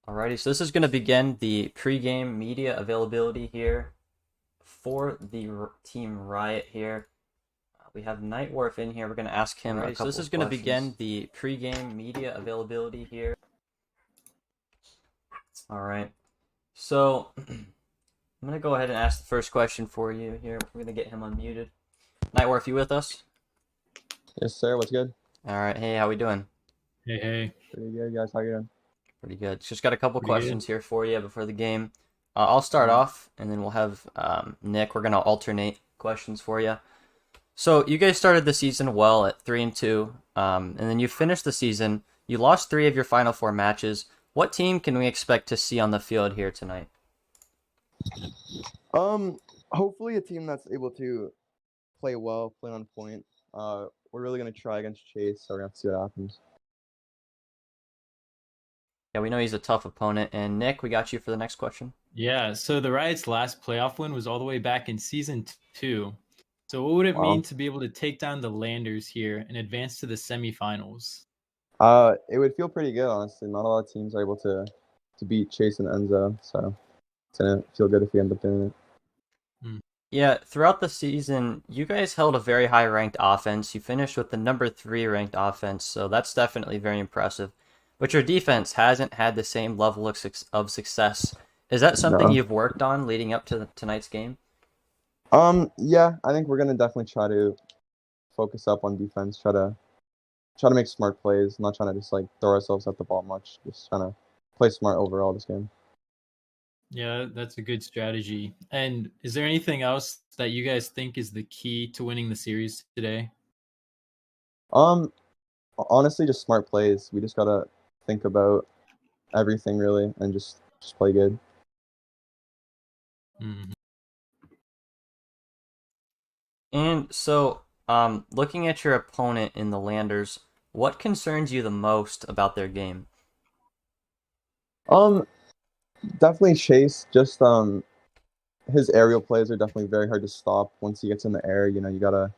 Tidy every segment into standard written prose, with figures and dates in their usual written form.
Alrighty, so this is going to begin the pregame media availability here for the team Riot here. We have Nightwolf in here. We're going to ask him a couple of questions. So this is going to begin the pregame media availability here. All right. So I'm going to go ahead and ask the first question for you here. We're going to get him unmuted. Nightwolf, you with us? Yes, sir. What's good? All right. Hey, how we doing? Hey. Pretty good, guys. How you doing? Pretty good. Just got a couple Pretty questions good. here for you before the game. I'll start off, and then we'll have Nick. We're going to alternate questions for you. So you guys started the season well at 3-2, and then you finished the season. You lost 3 of your final 4 matches. What team can we expect to see on the field here tonight? Hopefully a team that's able to play well, play on point. We're really gonna try against Chase, so we're gonna have to see what happens. Yeah, we know he's a tough opponent. And Nick, we got you for the next question. Yeah, so the Riot's last playoff win was all the way back in season 2. So what would it mean to be able to take down the Landers here and advance to the semifinals? It would feel pretty good, honestly. Not a lot of teams are able to beat Chase and Enzo, so it's gonna feel good if we end up doing it. Yeah, throughout the season, you guys held a very high ranked offense. You finished with the number 3 ranked offense, so that's definitely very impressive. But your defense hasn't had the same level of success. Is that something No. you've worked on leading up to tonight's game? Yeah, I think we're gonna definitely try to focus up on defense, try to make smart plays, not trying to just like throw ourselves at the ball much, just trying to play smart overall this game. Yeah, that's a good strategy. And is there anything else that you guys think is the key to winning the series today? Honestly, just smart plays. We just gotta think about everything really and just play good. Mm-hmm. And so, looking at your opponent in the Landers, what concerns you the most about their game? Definitely Chase. Just his aerial plays are definitely very hard to stop. Once he gets in the air, you gotta.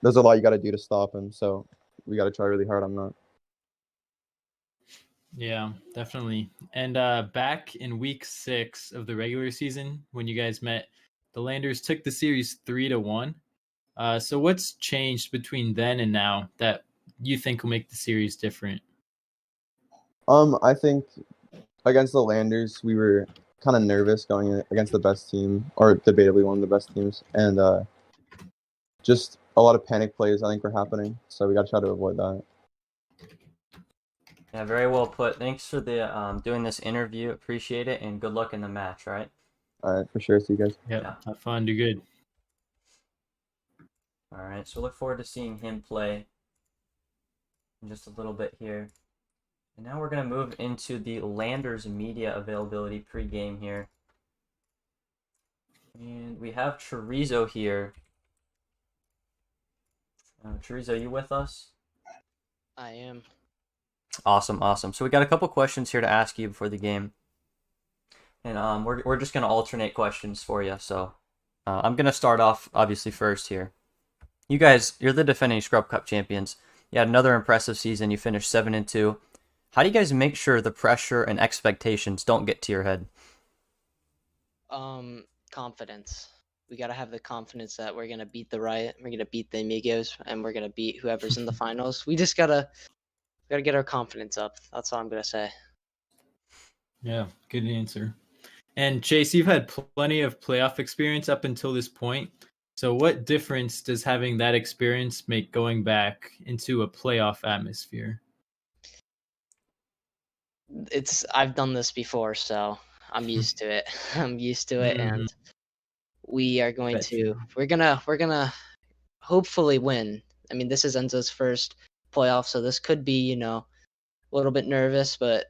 There's a lot you gotta do to stop him. So we gotta try really hard on that. Yeah, definitely. And back in week 6 of the regular season, when you guys met, the Landers took the series 3-1. So what's changed between then and now that you think will make the series different? I think against the Landers, we were kind of nervous going against the best team, or debatably one of the best teams, and just a lot of panic plays I think were happening. So we got to try to avoid that. Yeah, very well put. Thanks for the doing this interview. Appreciate it, and good luck in the match. All right. All right, for sure. See you guys. Yep. Yeah. Have fun. Do good. All right. So look forward to seeing him play in just a little bit here. And now we're gonna move into the Landers media availability pregame here. And we have Chorizo here. Chorizo, you with us? I am. Awesome, awesome. So we got a couple questions here to ask you before the game, and we're just gonna alternate questions for you. So I'm gonna start off obviously first here. You guys, you're the defending Scrub Cup champions. You had another impressive season. You finished 7-2. How do you guys make sure the pressure and expectations don't get to your head? Confidence. We gotta have the confidence that we're gonna beat the Riot, we're gonna beat the Amigos, and we're gonna beat whoever's in the finals. We just gotta get our confidence up. That's all I'm gonna say. Yeah, good answer. And Chase, you've had plenty of playoff experience up until this point. So what difference does having that experience make going back into a playoff atmosphere? I've done this before, so I'm used to it. I'm used to it, and we are going to we're gonna hopefully win. I mean, this is Enzo's first playoff, so this could be, a little bit nervous, but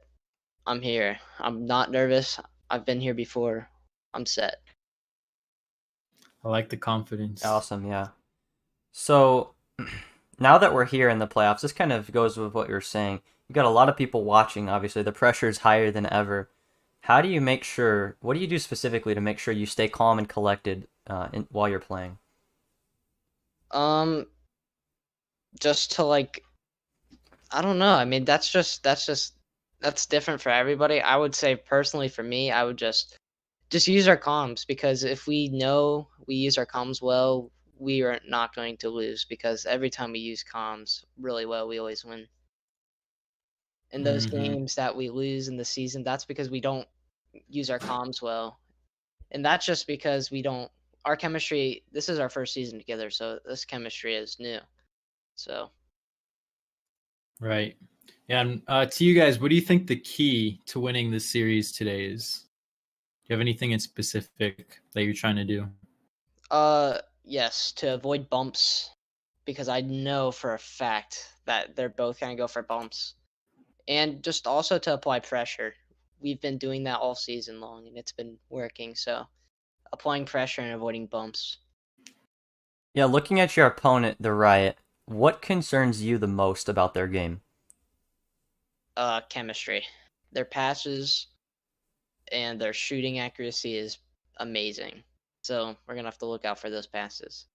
I'm here. I'm not nervous. I've been here before. I'm set. I like the confidence. Awesome, yeah. So now that we're here in the playoffs, this kind of goes with what you're saying. You got a lot of people watching, obviously. The pressure is higher than ever. How do you make sure, what do you do specifically to make sure you stay calm and collected while you're playing? Just to I don't know. I mean, that's just that's different for everybody. I would say personally for me, I would just use our comms, because if we know we use our comms well, we are not going to lose, because every time we use comms really well, we always win. In those Mm-hmm. games that we lose in the season, that's because we don't use our comms well. And that's just because we don't our chemistry, this is our first season together, so this chemistry is new. So Right. Yeah. And to you guys, what do you think the key to winning this series today is? Do you have anything in specific that you're trying to do? yes, to avoid bumps, because I know for a fact that they're both gonna go for bumps. And just also to apply pressure. We've been doing that all season long and it's been working, so applying pressure and avoiding bumps. Yeah, looking at your opponent, the Riot, what concerns you the most about their game? Chemistry. Their passes and their shooting accuracy is amazing. So we're gonna have to look out for those passes.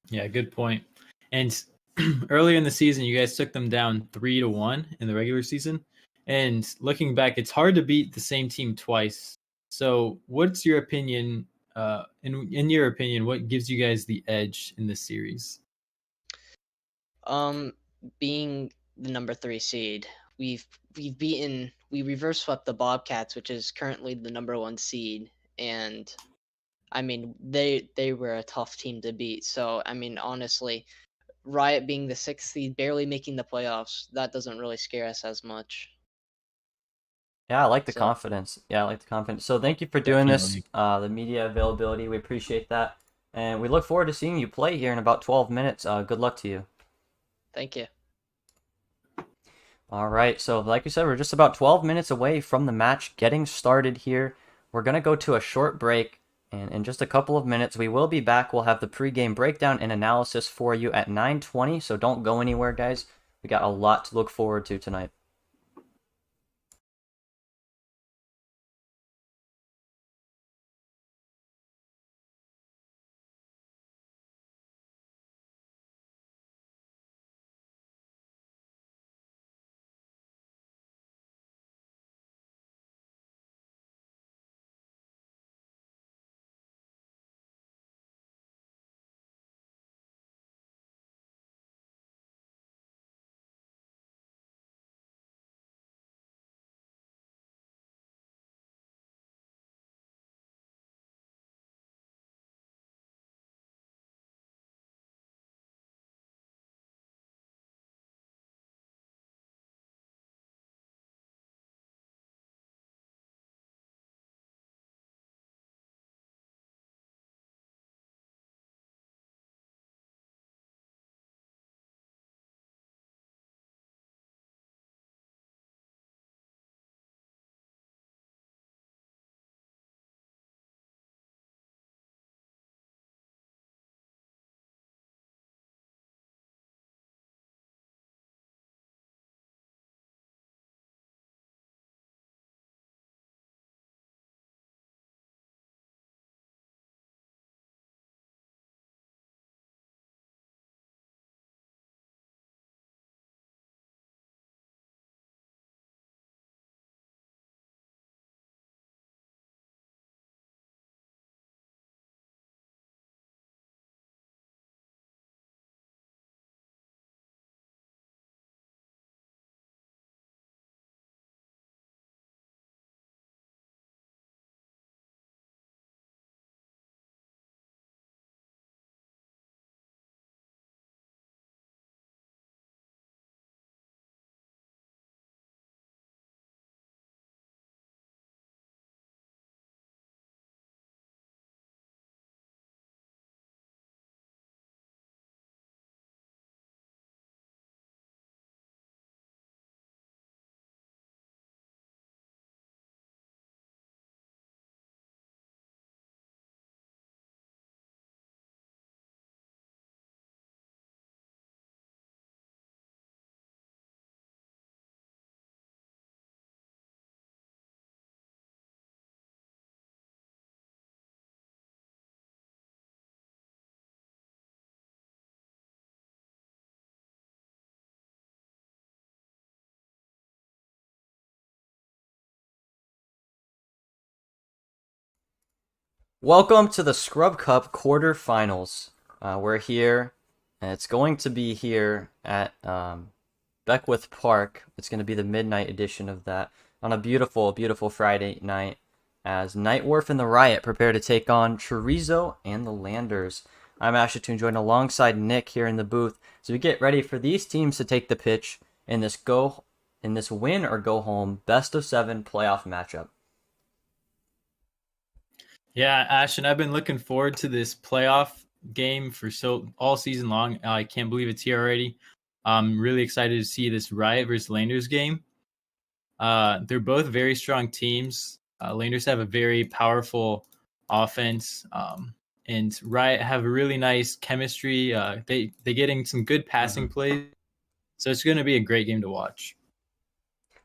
Yeah, good point. And earlier in the season, you guys took them down 3-1 in the regular season. And looking back, it's hard to beat the same team twice. So, what's your opinion? In your opinion, what gives you guys the edge in this series? Um, being the number 3 seed, we've we reverse swept the Bobcats, which is currently the number 1 seed, and I mean they were a tough team to beat. So I mean honestly, Riot being the 6th seed, barely making the playoffs, that doesn't really scare us as much. Yeah, I like the So confidence. Yeah, I like the confidence. So thank you for doing this. Definitely. The media availability, we appreciate that. And we look forward to seeing you play here in about 12 minutes. Good luck to you. thank you. All right, so like we said, we're just about 12 minutes away from the match getting started here. We're going to go to a short break, and in just a couple of minutes, we will be back. We'll have the pregame breakdown and analysis for you at 9:20, so don't go anywhere, guys. We got a lot to look forward to tonight. Welcome to the Scrub Cup quarterfinals. We're here, and it's going to be here at Beckwith Park. It's going to be the midnight edition of that on a beautiful, beautiful Friday night as Nightwolf and the Riot prepare to take on Chorizo and the Landers. I'm Ashton, joined alongside Nick here in the booth as we get ready for these teams to take the pitch in this win or go home best of 7 playoff matchup. Yeah, Ashton, I've been looking forward to this playoff game for all season long. I can't believe it's here already. I'm really excited to see this Riot versus Landers game. They're both very strong teams. Landers have a very powerful offense, and Riot have a really nice chemistry. They're getting some good passing plays, so it's going to be a great game to watch.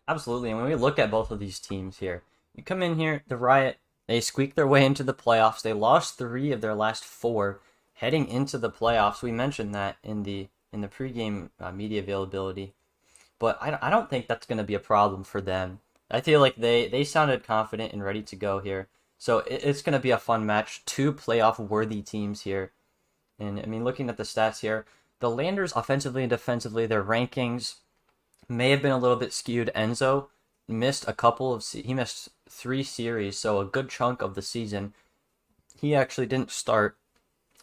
Absolutely, and when we look at both of these teams here, you come in here, the Riot, they squeaked their way into the playoffs. They lost 3 of their last 4 heading into the playoffs. We mentioned that in the pregame media availability, but I don't think that's going to be a problem for them. I feel like they sounded confident and ready to go here. So it's going to be a fun match. 2 playoff-worthy teams here. And, I mean, looking at the stats here, the Landers offensively and defensively, their rankings may have been a little bit skewed. Enzo missed he missed 3 series, so a good chunk of the season. He actually didn't start.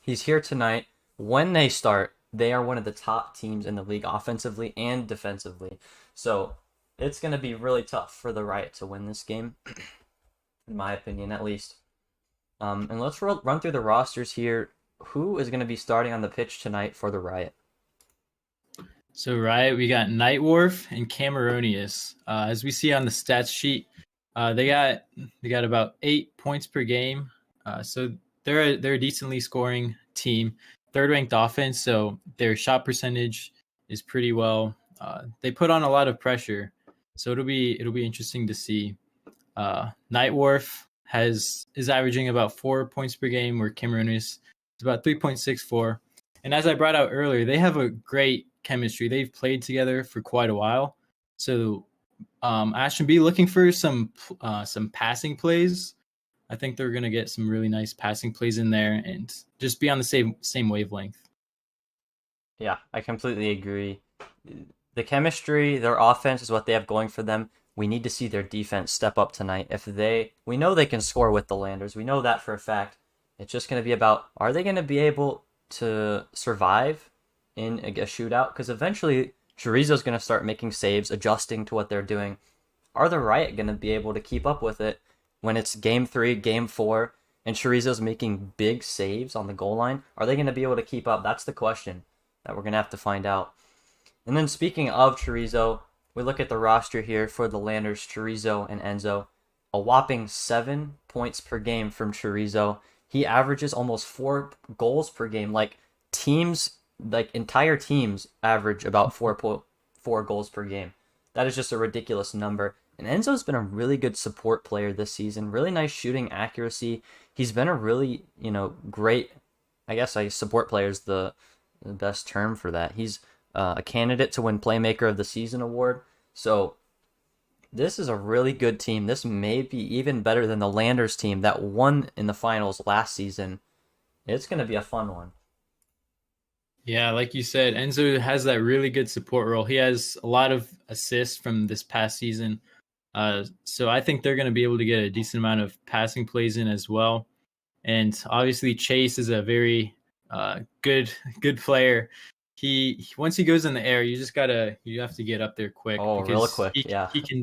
He's here tonight. When they start, they are one of the top teams in the league offensively and defensively. So it's going to be really tough for the Riot to win this game, in my opinion, at least. And let's run through the rosters here. Who is going to be starting on the pitch tonight for the Riot? So Riot, we got Nightwolf and Cameronius. As we see on the stats sheet, they got about 8 points per game. So they're a decently scoring team. 3rd ranked offense, so their shot percentage is pretty well. They put on a lot of pressure, so it'll be interesting to see. Nightwolf is averaging about 4 points per game, where Cameronius is about 3.64. And as I brought out earlier, they have a great chemistry. They've played together for quite a while, so Ashton, be looking for some passing plays. I think they're gonna get some really nice passing plays in there, and just be on the same wavelength. Yeah, I completely agree. The chemistry, their offense is what they have going for them. We need to see their defense step up tonight. We know they can score with the Landers. We know that for a fact. It's just going to be about, are they going to be able to survive in a shootout? Because eventually, Chorizo's going to start making saves, adjusting to what they're doing. Are the Riot going to be able to keep up with it when it's game 3, game 4, and Chorizo's making big saves on the goal line? Are they going to be able to keep up? That's the question that we're going to have to find out. And then speaking of Chorizo, we look at the roster here for the Landers, Chorizo and Enzo. A whopping 7 points per game from Chorizo. He averages almost 4 goals per game. Entire teams average about 4 goals per game. That is just a ridiculous number. And Enzo's been a really good support player this season. Really nice shooting accuracy. He's been a really, great, support player is the best term for that. He's a candidate to win Playmaker of the Season award. So this is a really good team. This may be even better than the Landers team that won in the finals last season. It's going to be a fun one. Yeah, like you said, Enzo has that really good support role. He has a lot of assists from this past season. So I think they're going to be able to get a decent amount of passing plays in as well. And obviously Chase is a very good player. Once he goes in the air, you have to get up there quick. Oh, real quick, yeah. He can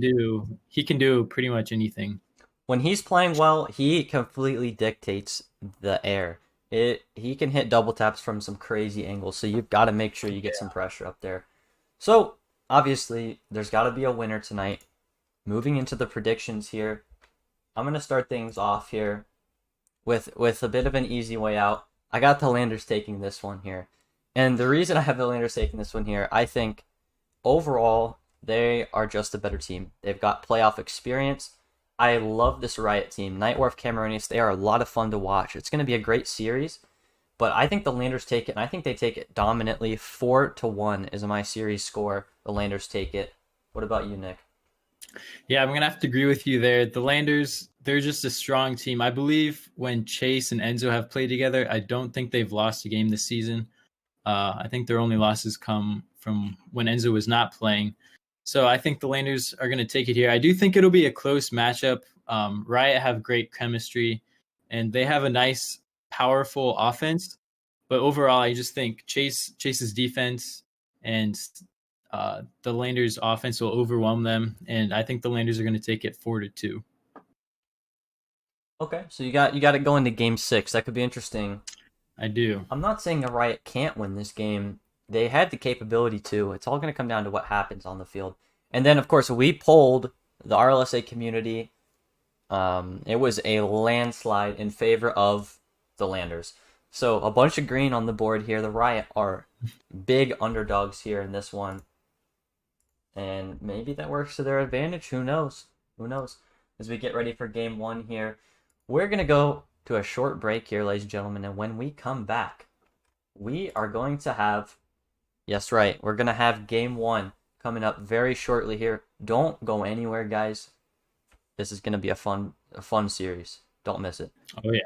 do pretty much anything. When he's playing well, he completely dictates the air. He can hit double taps from some crazy angles, so you've got to make sure you get some pressure up there. So, obviously, there's got to be a winner tonight. Moving into the predictions here, I'm going to start things off here with a bit of an easy way out. I got the Landers taking this one here. And the reason I have the Landers taking this one here, I think overall, they are just a better team. They've got playoff experience. I love this Riot team. Nightwolf, Cameronius, they are a lot of fun to watch. It's going to be a great series, but I think the Landers take it, and I think they take it dominantly. 4-1 is my series score. The Landers take it. What about you, Nick? Yeah, I'm going to have to agree with you there. The Landers, they're just a strong team. I believe when Chase and Enzo have played together, I don't think they've lost a game this season. I think their only losses come from when Enzo was not playing. So I think the Landers are going to take it here. I do think it'll be a close matchup. Riot have great chemistry, and they have a nice, powerful offense. But overall, I just think Chase's defense and the Landers' offense will overwhelm them, and I think the Landers are going to take it 4-2. Okay, so you got it going to game 6. That could be interesting. I do. I'm not saying the Riot can't win this game. They had the capability to. It's all going to come down to what happens on the field. And then, of course, we polled the RLSA community. It was a landslide in favor of the Landers. So a bunch of green on the board here. The Riot are big underdogs here in this one. And maybe that works to their advantage. Who knows? Who knows? As we get ready for game 1 here. We're going to go to a short break here, ladies and gentlemen. And when we come back, we are going to have... Yes, right. We're going to have game 1 coming up very shortly here. Don't go anywhere, guys. This is going to be a fun series. Don't miss it. Oh, yeah.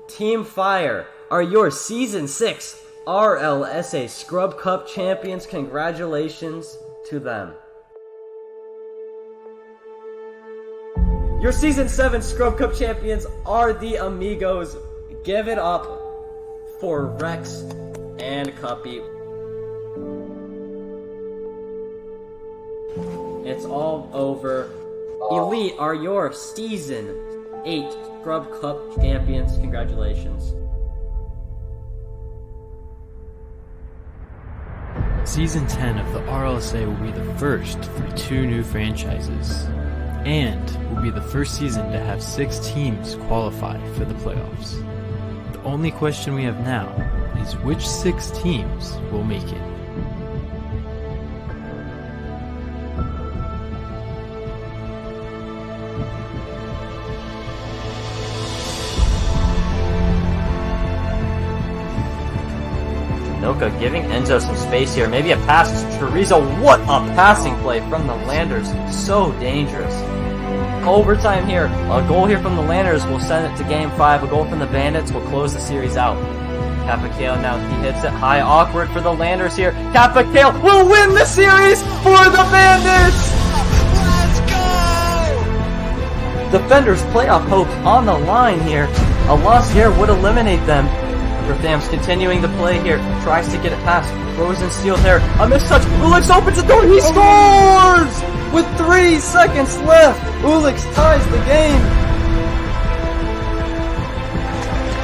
Team Fire are your Season 6 RLSA Scrub Cup champions. Congratulations to them. Your Season 7 Scrub Cup champions are the Amigos. Give it up for Rex and Cuppy. It's all over. Elite are your Season 8 Scrub Cup champions. Congratulations. Season 10 of the RLSA will be the first for 2 new franchises, and will be the first season to have 6 teams qualify for the playoffs. The only question we have now is which 6 teams will make it. Noka giving Enzo some space here. Maybe a pass to Chorizo. What a passing play from the Landers. So dangerous. Overtime here. A goal here from the Landers will send it to game 5. A goal from the Bandits will close the series out. Capicale now, he hits it high. Awkward for the Landers here. Capicale will win the series for the Bandits! Let's go! Defenders' playoff hopes on the line here. A loss here would eliminate them. Berthams continuing the play here, tries to get it past. Frozen Steel there, a mistouch. Ulix opens the door, he scores! With 3 seconds left, Ulix ties the game.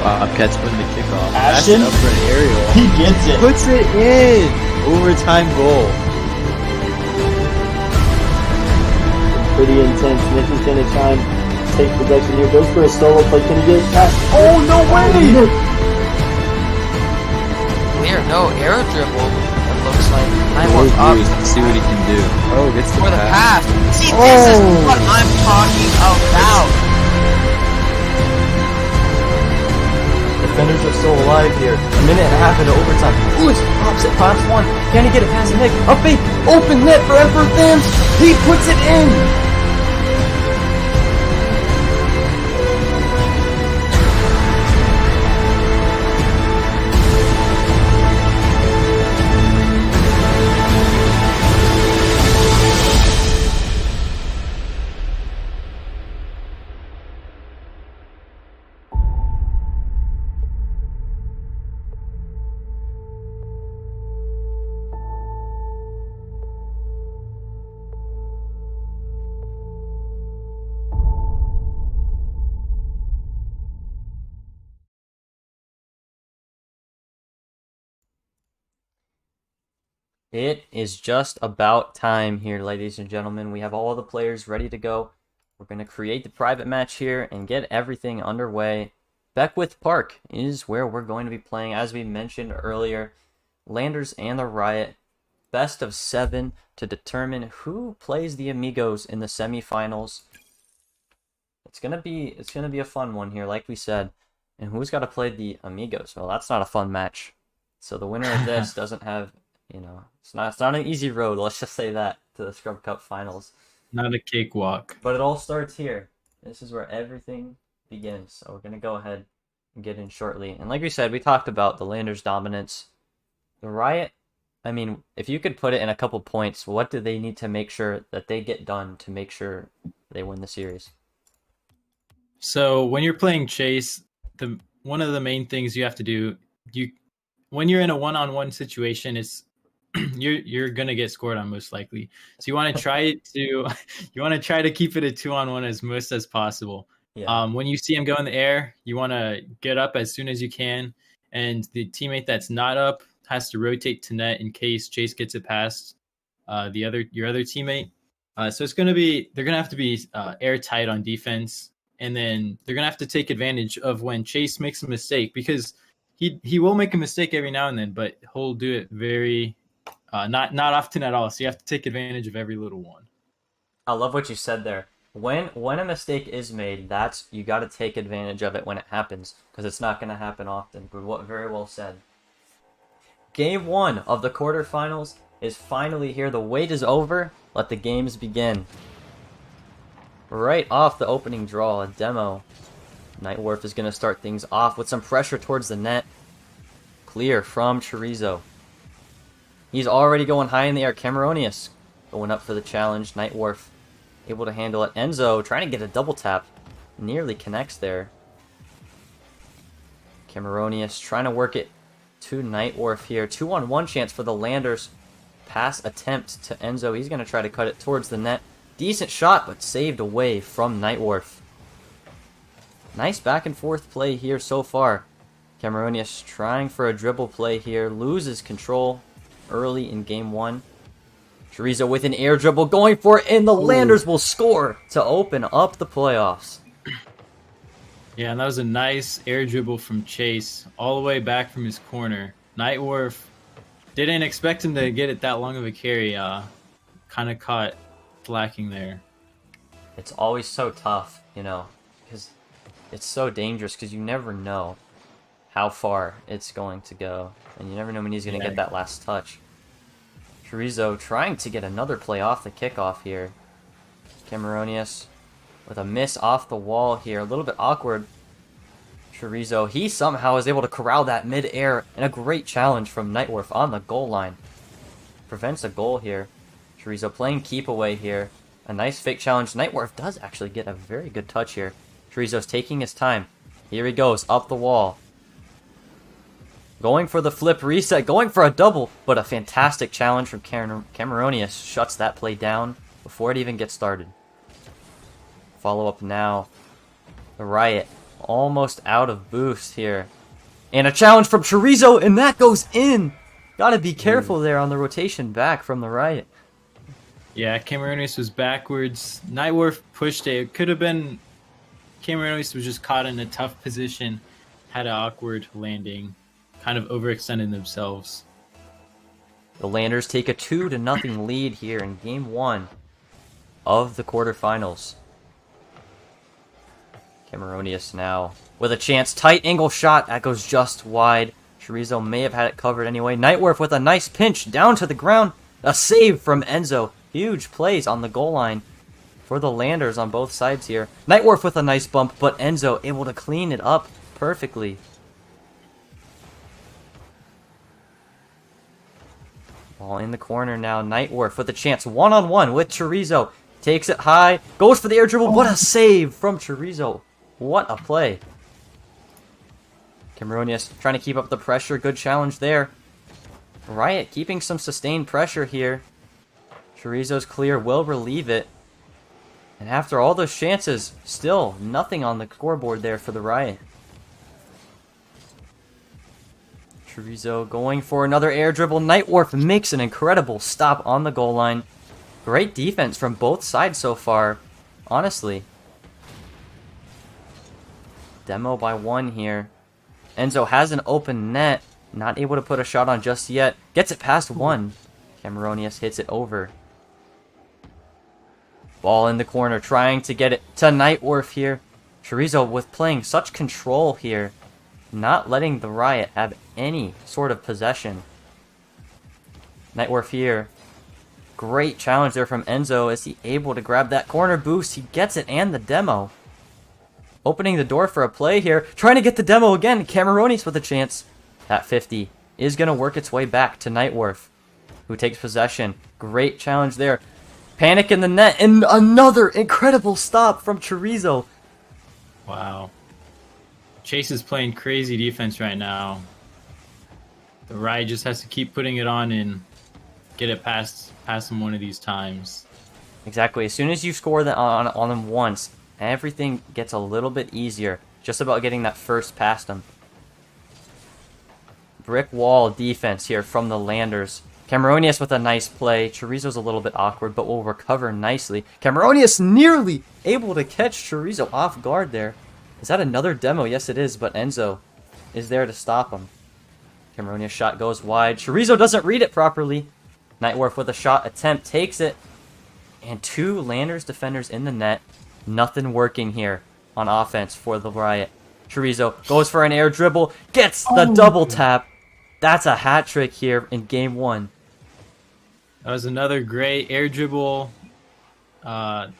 Bobcats win the kickoff. Ashton? Up for an aerial. He gets it. Puts it in! Overtime goal. Pretty intense. Nick is going to try and take possession here. Goes for a solo play. Can he get it past? Oh, no way! Clear, no, arrow dribble, it looks like. Let's see what he can do. Oh, gets the For the pass. pass. See, this is what I'm talking about. Defenders are still alive here. A minute and a half into overtime. Ulix pops it past one. Can he get it past Nick? A big open net for Emperor Thams. He puts it in. It is just about time here, ladies and gentlemen. We have all the players ready to go. We're going to create the private match here and get everything underway. Beckwith Park is where we're going to be playing. As we mentioned earlier, Landers and the Riot best of 7 to determine who plays the Amigos in the semifinals. It's gonna be a fun one here, like we said. And who's got to play the Amigos? Well, that's not a fun match. So the winner of this doesn't have, it's not an easy road. Let's just say that to the Scrub Cup finals. Not a cakewalk. But it all starts here. This is where everything begins. So we're gonna go ahead and get in shortly. And like we said, we talked about the Landers' dominance. The Riot, I mean, if you could put it in a couple points, what do they need to make sure that they get done to make sure they win the series? So when you're playing Chase, one of the main things you have to do, when you're in a one-on-one situation, it's you're gonna get scored on most likely. So you want to try to keep it a 2-on-1 as most as possible. Yeah. When you see him go in the air, you want to get up as soon as you can, and the teammate that's not up has to rotate to net in case Chase gets it past your other teammate. So they're gonna have to be airtight on defense, and then they're gonna have to take advantage of when Chase makes a mistake, because he will make a mistake every now and then, but he'll do it very not often at all. So you have to take advantage of every little one. I love what you said there. When a mistake is made, you got to take advantage of it when it happens, because it's not going to happen often. Very well said. Game 1 of the quarterfinals is finally here. The wait is over. Let the games begin. Right off the opening draw, a demo. Nightwolf is going to start things off with some pressure towards the net. Clear from Chorizo. He's already going high in the air. Cameronius going up for the challenge. Nightwolf able to handle it. Enzo trying to get a double tap. Nearly connects there. Cameronius trying to work it to Nightwolf here. 2-on-1 chance for the Landers. Pass attempt to Enzo. He's going to try to cut it towards the net. Decent shot, but saved away from Nightwolf. Nice back and forth play here so far. Cameronius trying for a dribble play here. Loses control early in game 1. Chorizo with an air dribble going for it, and the Landers will score to open up the playoffs. Yeah, and that was a nice air dribble from Chase all the way back from his corner. Nightwolf didn't expect him to get it that long of a carry. Kind of caught lacking there. It's always so tough, because it's so dangerous, because you never know how far it's going to go, and you never know when he's going to get that last touch. Chorizo trying to get another play off the kickoff here. Cameronius with a miss off the wall here. A little bit awkward. Chorizo, he somehow is able to corral that mid-air, and a great challenge from Nightwolf on the goal line. Prevents a goal here. Chorizo playing keep away here. A nice fake challenge. Nightwolf does actually get a very good touch here. Chorizo's taking his time. Here he goes, up the wall. Going for the flip reset, going for a double, but a fantastic challenge from Cameronius shuts that play down before it even gets started. Follow up now. The Riot almost out of boost here. And a challenge from Chorizo, and that goes in! Gotta be careful there on the rotation back from the Riot. Yeah, Cameronius was backwards. Nightwolf pushed it. It could have been... Cameronius was just caught in a tough position. Had an awkward landing. Kind of overextending themselves. The Landers take a 2-0 lead here in game 1 of the quarterfinals. Cameronius now with a chance. Tight angle shot. That goes just wide. Chorizo may have had it covered anyway. Nightwolf with a nice pinch down to the ground. A save from Enzo. Huge plays on the goal line for the Landers on both sides here. Nightwolf with a nice bump, but Enzo able to clean it up perfectly. Ball in the corner now. Nightwolf with a chance. 1-on-1 with Chorizo. Takes it high. Goes for the air dribble. What a save from Chorizo. What a play. Cameronius trying to keep up the pressure. Good challenge there. Riot keeping some sustained pressure here. Chorizo's clear. Will relieve it. And after all those chances, still nothing on the scoreboard there for the Riot. Chorizo going for another air dribble. Nightwolf makes an incredible stop on the goal line. Great defense from both sides so far, honestly. Demo by 1 here. Enzo has an open net. Not able to put a shot on just yet. Gets it past 1. Cameronius hits it over. Ball in the corner, trying to get it to Nightworth here. Chorizo with playing such control here, not letting the Riot have any sort of possession. Nightworth here. Great challenge there from Enzo. Is he able to grab that corner boost? He gets it and the demo. Opening the door for a play here. Trying to get the demo again. Cameronius with a chance. That 50 is going to work its way back to Nightworth, who takes possession. Great challenge there. Panic in the net. And another incredible stop from Chorizo. Wow. Chase is playing crazy defense right now. The Riot just has to keep putting it on and get it past him one of these times. Exactly. As soon as you score on them once, everything gets a little bit easier. Just about getting that first past them. Brick wall defense here from the Landers. Cameronius with a nice play. Chorizo's a little bit awkward, but will recover nicely. Cameronius nearly able to catch Chorizo off guard there. Is that another demo? Yes, it is, but Enzo is there to stop him. Cameronius shot goes wide. Chorizo doesn't read it properly. Nightworth with a shot attempt takes it. And two Landers defenders in the net. Nothing working here on offense for the Riot. Chorizo goes for an air dribble. Gets the double tap. That's a hat trick here in game one. That was another great air dribble from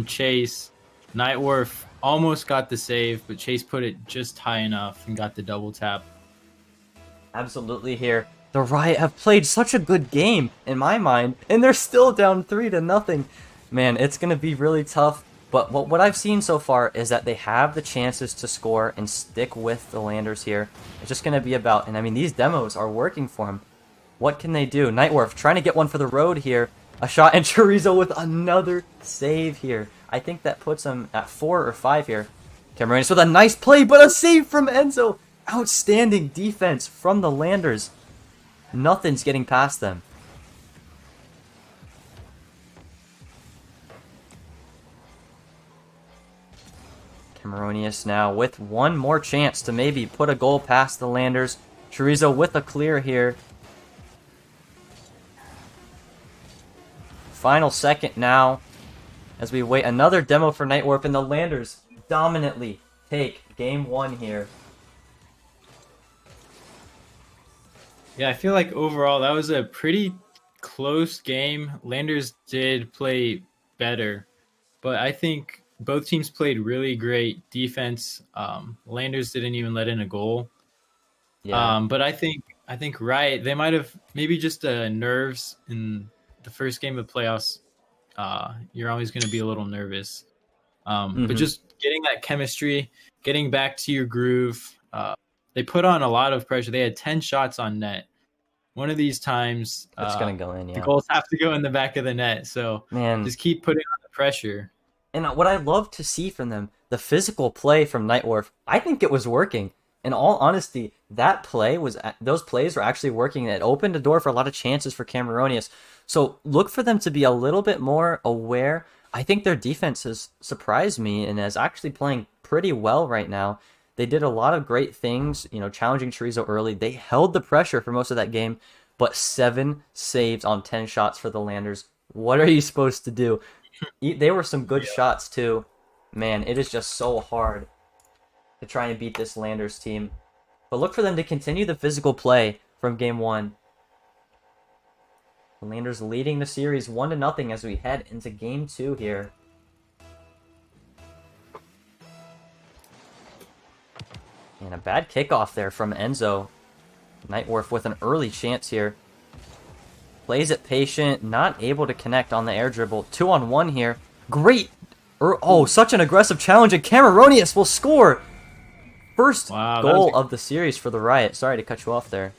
Chase. Nightworth almost got the save, but Chase put it just high enough and got the double tap. Absolutely here. The Riot have played such a good game, in my mind, and they're still down 3-0. Man, it's going to be really tough, but what I've seen so far is that they have the chances to score and stick with the Landers here. It's just going to be about, and I mean, these demos are working for them. What can they do? Nightworth trying to get one for the road here. A shot, and Chorizo with another save here. I think that puts him at 4 or 5 here. Cameronius with a nice play, but a save from Enzo. Outstanding defense from the Landers. Nothing's getting past them. Cameronius now with one more chance to maybe put a goal past the Landers. Chorizo with a clear here. Final second now as we wait another demo for Nightwarp, and the Landers dominantly take game one here. Yeah, I feel like overall that was a pretty close game. Landers did play better, but I think both teams played really great defense. Landers didn't even let in a goal. Yeah. But I think Riot, they might have maybe just nerves in the first game of the playoffs. You're always going to be a little nervous. But just getting that chemistry, getting back to your groove. They put on a lot of pressure. They had 10 shots on net. One of these times, it's going to go in, yeah. The goals have to go in the back of the net. So man, just keep putting on the pressure. And what I love to see from them, the physical play from Nightworth, I think it was working. In all honesty, those plays were actually working. It opened the door for a lot of chances for Cameronius. So look for them to be a little bit more aware. I think their defense has surprised me and is actually playing pretty well right now. They did a lot of great things, challenging Chorizo early. They held the pressure for most of that game, but 7 saves on 10 shots for the Landers. What are you supposed to do? They were some good shots too. Man, it is just so hard to try and beat this Landers team. But look for them to continue the physical play from game one. The Landers leading the series 1-0 as we head into game 2 here. And a bad kickoff there from Enzo. Nightworth with an early chance here. Plays it patient, not able to connect on the air dribble. 2-on-1 here. Great! Such an aggressive challenge, and Cameronius will score! First goal of the series for the Riot. Sorry to cut you off there.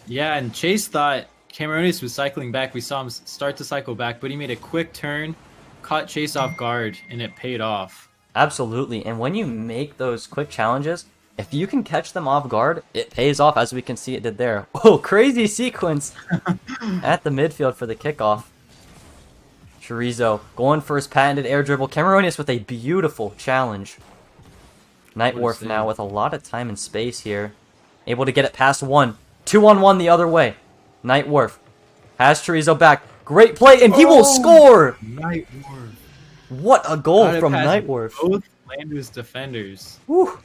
Yeah, and Chase thought Cameronius was cycling back. We saw him start to cycle back, but he made a quick turn, caught Chase off guard, and it paid off. Absolutely, and when you make those quick challenges, if you can catch them off guard, it pays off, as we can see it did there. Oh, crazy sequence at the midfield for the kickoff. Chorizo going for his patented air dribble. Cameronius with a beautiful challenge. Nightworth now with a lot of time and space here. Able to get it past one. 2-on-1 the other way. Nightworth Has Chorizo back. Great play, and he will score! Nightworth. What a goal Got it from past Nightworth. Both Landers defenders. Whew.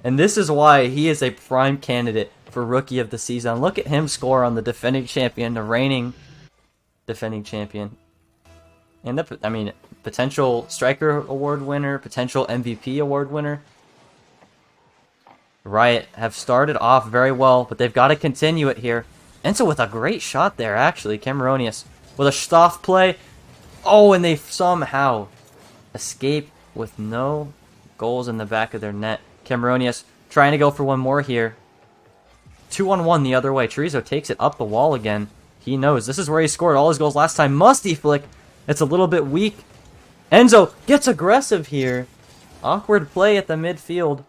And this is why he is a prime candidate for Rookie of the Season. Look at him score on the defending champion, the reigning defending champion. And potential Striker Award winner, potential MVP Award winner. Riot have started off very well, but they've got to continue it here. Enzo with a great shot there, actually. Cameronius with a soft play. Oh, and they somehow escape with no goals in the back of their net. Cameronius trying to go for one more here. 2-on-1 the other way. Chorizo takes it up the wall again. He knows this is where he scored all his goals last time. Musty flick. It's a little bit weak. Enzo gets aggressive here. Awkward play at the midfield.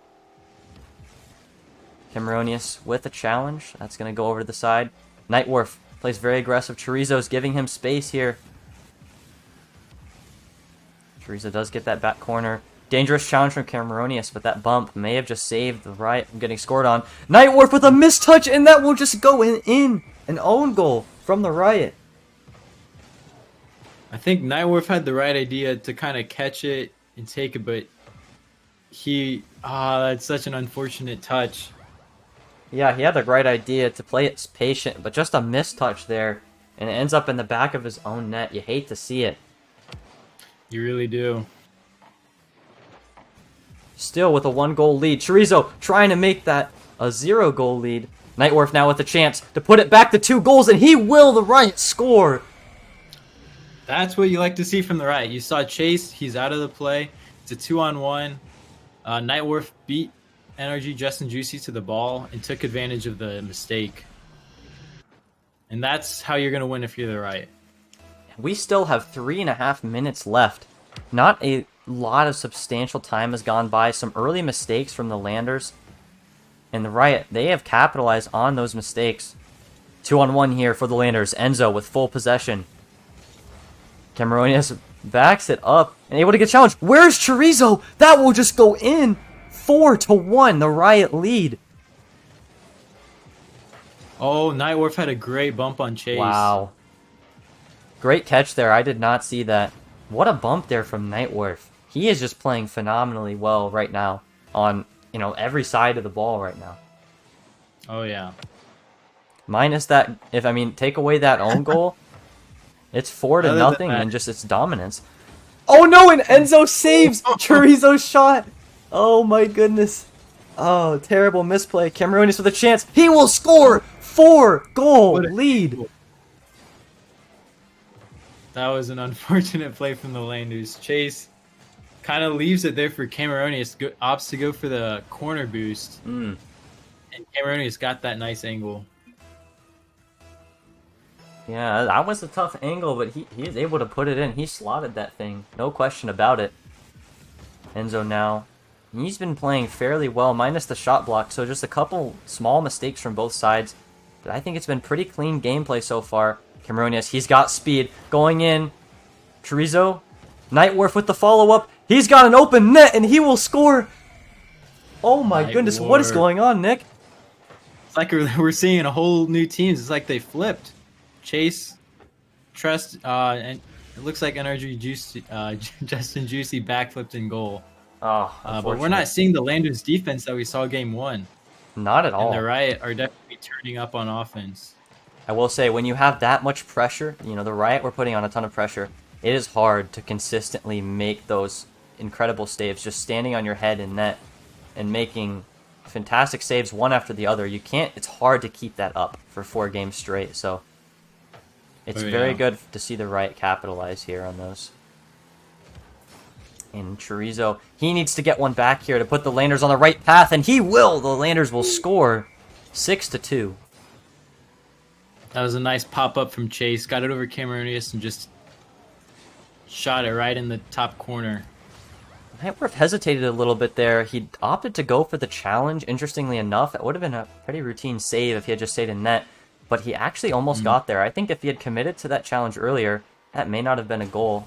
Cameronius with a challenge. That's going to go over to the side. Nightworth plays very aggressive. Chorizo's giving him space here. Chorizo does get that back corner. Dangerous challenge from Cameronius, but that bump may have just saved the Riot from getting scored on. Nightworth with a mistouch, and that will just go in. An own goal from the Riot. I think Nightworth had the right idea to kind of catch it and take it, but that's such an unfortunate touch. Yeah, he had the right idea to play it patient, but just a mistouch there, and it ends up in the back of his own net. You hate to see it. You really do. Still with a 1-goal lead. Chorizo trying to make that a 0-goal lead. Nightworth now with a chance to put it back to 2 goals, and he will, the Riot, score. That's what you like to see from the Riot. You saw Chase, he's out of the play. It's a 2-on-1. Nightworth beat NRG Justin Juicy to the ball and took advantage of the mistake. And that's how you're going to win if you're the Riot. We still have 3.5 minutes left. Not a lot of substantial time has gone by. Some early mistakes from the Landers. And the Riot, they have capitalized on those mistakes. 2-on-1 here for the Landers. Enzo with full possession. Cameronius backs it up and able to get challenged. Where's Chorizo? That will just go in. 4-1, the Riot lead. Oh, Nightworth had a great bump on Chase. Wow. Great catch there. I did not see that. What a bump there from Nightworth. He is just playing phenomenally well right now on, every side of the ball right now. Oh, yeah. Minus that, take away that own goal, it's 4-0 and just its dominance. Oh no, and Enzo saves Chorizo's shot. Oh my goodness. Oh, terrible misplay. Cameronius with a chance. He will score. 4-goal lead. That was an unfortunate play from the Landers. Chase kind of leaves it there for Cameronius. Opts to go for the corner boost. And Cameronius got that nice angle. Yeah, that was a tough angle, but he is able to put it in. He slotted that thing. No question about it. Enzo now. He's been playing fairly well, minus the shot block, so just a couple small mistakes from both sides. But I think it's been pretty clean gameplay so far. Cameronius, he's got speed. Going in. Chorizo. Nightworth with the follow-up. He's got an open net, and he will score. Oh my goodness, what is going on, Nick? It's like we're seeing a whole new teams. It's like they flipped. Chase, Trust, and it looks like NRG Juicy, Justin Juicy backflipped in goal. Oh, but we're not seeing the Landers defense that we saw game 1. Not at all. And the Riot are definitely turning up on offense. I will say, when you have that much pressure, the Riot were putting on a ton of pressure, it is hard to consistently make those incredible saves, just standing on your head in net and making fantastic saves one after the other. It's hard to keep that up for 4 games straight, so it's very good to see the Riot capitalize here on those. And Chorizo, he needs to get one back here to put the Landers on the right path, and he will! The Landers will score 6-2. That was a nice pop-up from Chase. Got it over Cameronius and just shot it right in the top corner. Nightworth hesitated a little bit there. He opted to go for the challenge. Interestingly enough, it would have been a pretty routine save if he had just stayed in net. But he actually almost got there. I think if he had committed to that challenge earlier, that may not have been a goal.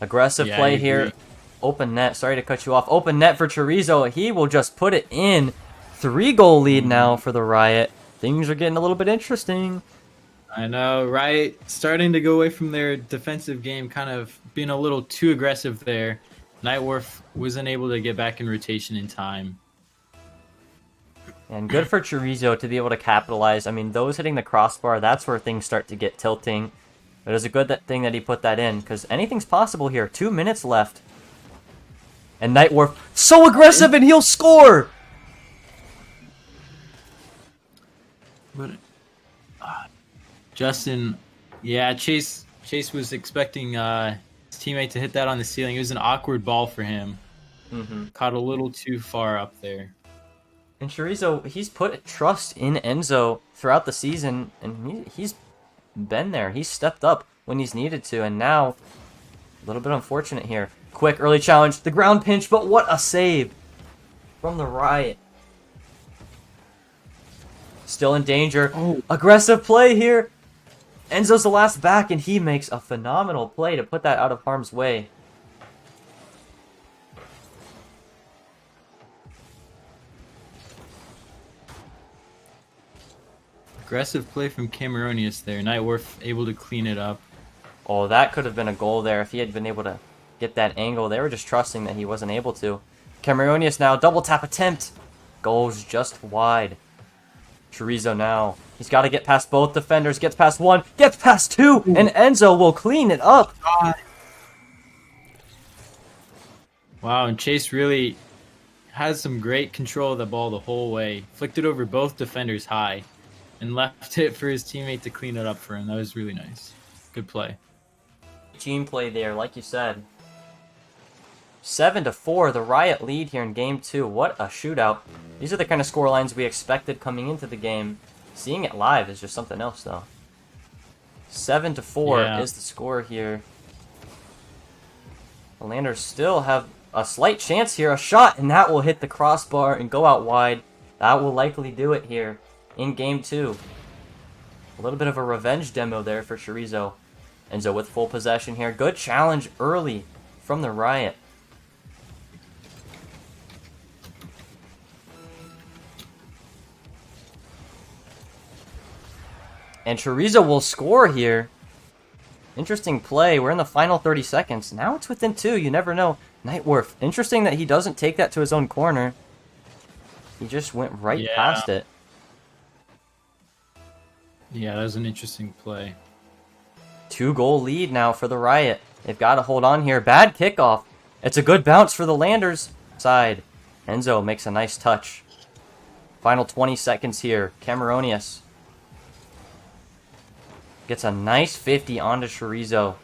Aggressive play here. Open net. Sorry to cut you off. Open net for Chorizo. He will just put it in. 3-goal lead now for the Riot. Things are getting a little bit interesting. I know, right? Starting to go away from their defensive game, kind of being a little too aggressive there. Nightwolf wasn't able to get back in rotation in time. And good for Chorizo to be able to capitalize. I mean, those hitting the crossbar, that's where things start to get tilting. But it was a good thing that he put that in, because anything's possible here. 2 minutes left. And Nightwolf, so aggressive, and he'll score! But Justin, yeah, Chase was expecting his teammate to hit that on the ceiling. It was an awkward ball for him. Caught a little too far up there. And Chorizo, he's put trust in Enzo throughout the season, and he's been there. He's stepped up when he's needed to, and now, a little bit unfortunate here. Quick early challenge, the ground pinch, but what a save from the Riot. Still in danger. Oh. Aggressive play here. Enzo's the last back, and he makes a phenomenal play to put that out of harm's way. Aggressive play from Cameronius there. Nightwolf able to clean it up. Oh, that could have been a goal there if he had been able to get that angle. They were just trusting that he wasn't able to. Cameronius now, double tap attempt. Goes just wide. Chorizo now. He's got to get past both defenders. Gets past one. Gets past two. And Enzo will clean it up. Wow, and Chase really has some great control of the ball the whole way. Flicked it over both defenders high. And left it for his teammate to clean it up for him. That was really nice. Good play. Team play there, like you said. 7-4, the Riot lead here in Game 2. What a shootout. These are the kind of score lines we expected coming into the game. Seeing it live is just something else, though. 7-4 is the score here. The Landers still have a slight chance here. A shot, and that will hit the crossbar and go out wide. That will likely do it here in Game 2. A little bit of a revenge demo there for Chorizo. Enzo with full possession here. Good challenge early from the Riot. And Chorizo will score here. Interesting play. We're in the final 30 seconds. Now it's within 2. You never know. Nightwolf. Interesting that he doesn't take that to his own corner. He just went right past it. Yeah, that was an interesting play. 2-goal lead now for the Riot. They've got to hold on here. Bad kickoff. It's a good bounce for the Landers side. Enzo makes a nice touch. Final 20 seconds here. Cameronius gets a nice 50 onto Chorizo.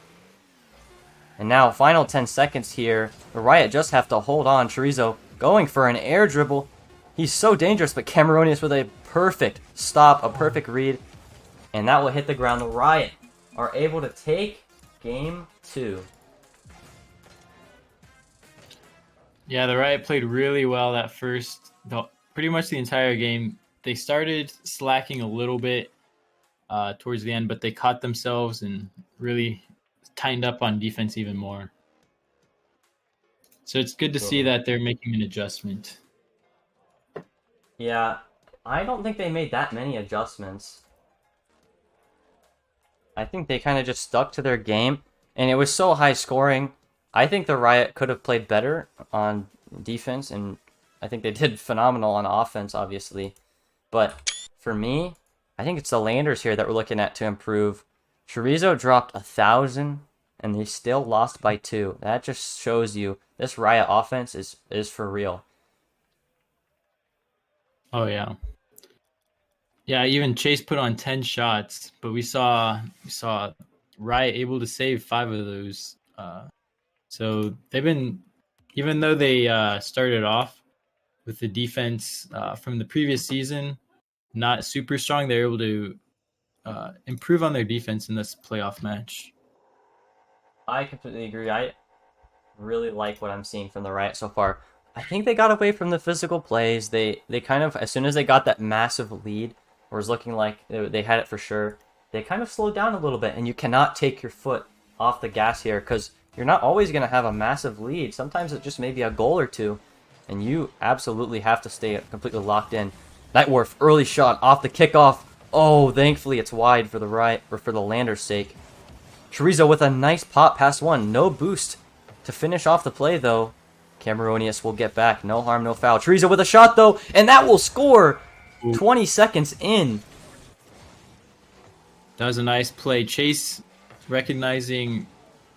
And now, final 10 seconds here. The Riot just have to hold on. Chorizo going for an air dribble. He's so dangerous, but Cameronius with a perfect stop, a perfect read. And that will hit the ground. The Riot are able to take Game 2. Yeah, the Riot played really well that pretty much the entire game. They started slacking a little bit towards the end, but they caught themselves and really tightened up on defense even more. So it's good to see that they're making an adjustment. Yeah, I don't think they made that many adjustments. I think they kind of just stuck to their game, and it was so high scoring. I think the Riot could have played better on defense, and I think they did phenomenal on offense, obviously. But for me, I think it's the Landers here that we're looking at to improve. Chorizo dropped 1,000, and they still lost by 2. That just shows you this Riot offense is for real. Oh, yeah. Yeah, even Chase put on 10 shots, but we saw Riot able to save 5 of those. So they've been, even though they started off with the defense from the previous season not super strong, they're able to improve on their defense in this playoff match. I completely agree. I really like what I'm seeing from the Riot so far. I think they got away from the physical plays. They kind of, as soon as they got that massive lead, or it was looking like they had it for sure, they kind of slowed down a little bit, and you cannot take your foot off the gas here, because you're not always going to have a massive lead. Sometimes it just may be a goal or two, and you absolutely have to stay completely locked in. Nightwolf, early shot off the kickoff. Oh, thankfully it's wide for the Riot, or for the Landers' sake. Chorizo with a nice pop past one. No boost to finish off the play, though. Cameronius will get back. No harm, no foul. Chorizo with a shot, though, and that will score 20 seconds in. That was a nice play. Chase, recognizing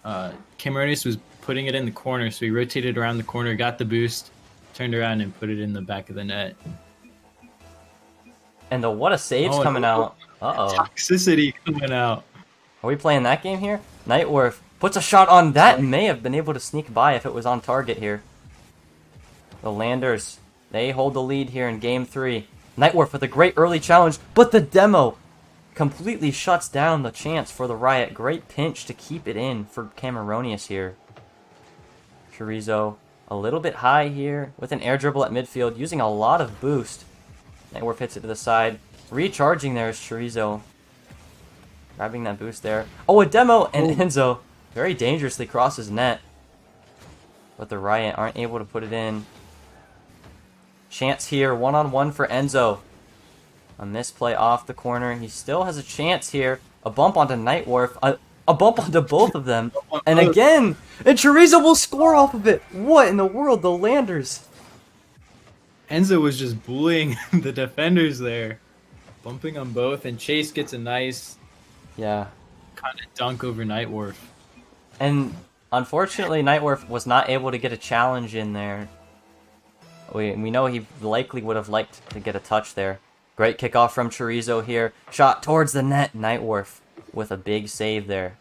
Cameronius was putting it in the corner, so he rotated around the corner, got the boost, turned around, and put it in the back of the net. And the what a save's coming out. Uh-oh. Toxicity coming out. Are we playing that game here? Nightworth puts a shot on that. May have been able to sneak by if it was on target here. The Landers, they hold the lead here in game 3. Nightworth with a great early challenge, but the demo completely shuts down the chance for the Riot. Great pinch to keep it in for Cameronius here. Chorizo a little bit high here with an air dribble at midfield, using a lot of boost. Nightworth hits it to the side. Recharging there is Chorizo. Grabbing that boost there. Oh, a demo, and Enzo very dangerously crosses net. But the Riot aren't able to put it in. Chance here, one-on-one for Enzo. A misplay off the corner. He still has a chance here. A bump onto Nightworth. A bump onto both of them. And again, and Chorizo will score off of it. What in the world? The Landers. Enzo was just bullying the defenders there. Bumping on both, and Chase gets a nice kind of dunk over Nightworth. And unfortunately, Nightworth was not able to get a challenge in there. We know he likely would have liked to get a touch there. Great kickoff from Chorizo here. Shot towards the net. Nightworth with a big save there.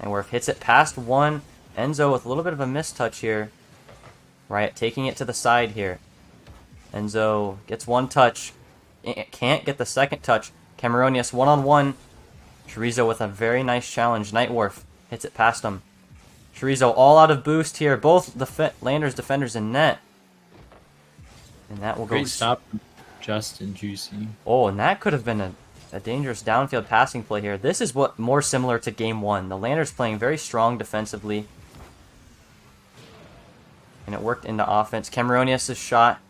Nightworth hits it past one. Enzo with a little bit of a mistouch here. Riot taking it to the side here. Enzo gets one touch. Can't get the second touch. Cameronius one-on-one. Chorizo with a very nice challenge. Nightworth hits it past him. Chorizo all out of boost here. Both the Landers defenders in net. And that will Great stop, Justin Juicy. Oh, and that could have been a dangerous downfield passing play here. This is what more similar to game 1. The Landers playing very strong defensively. And it worked into offense. Cameronius' shot.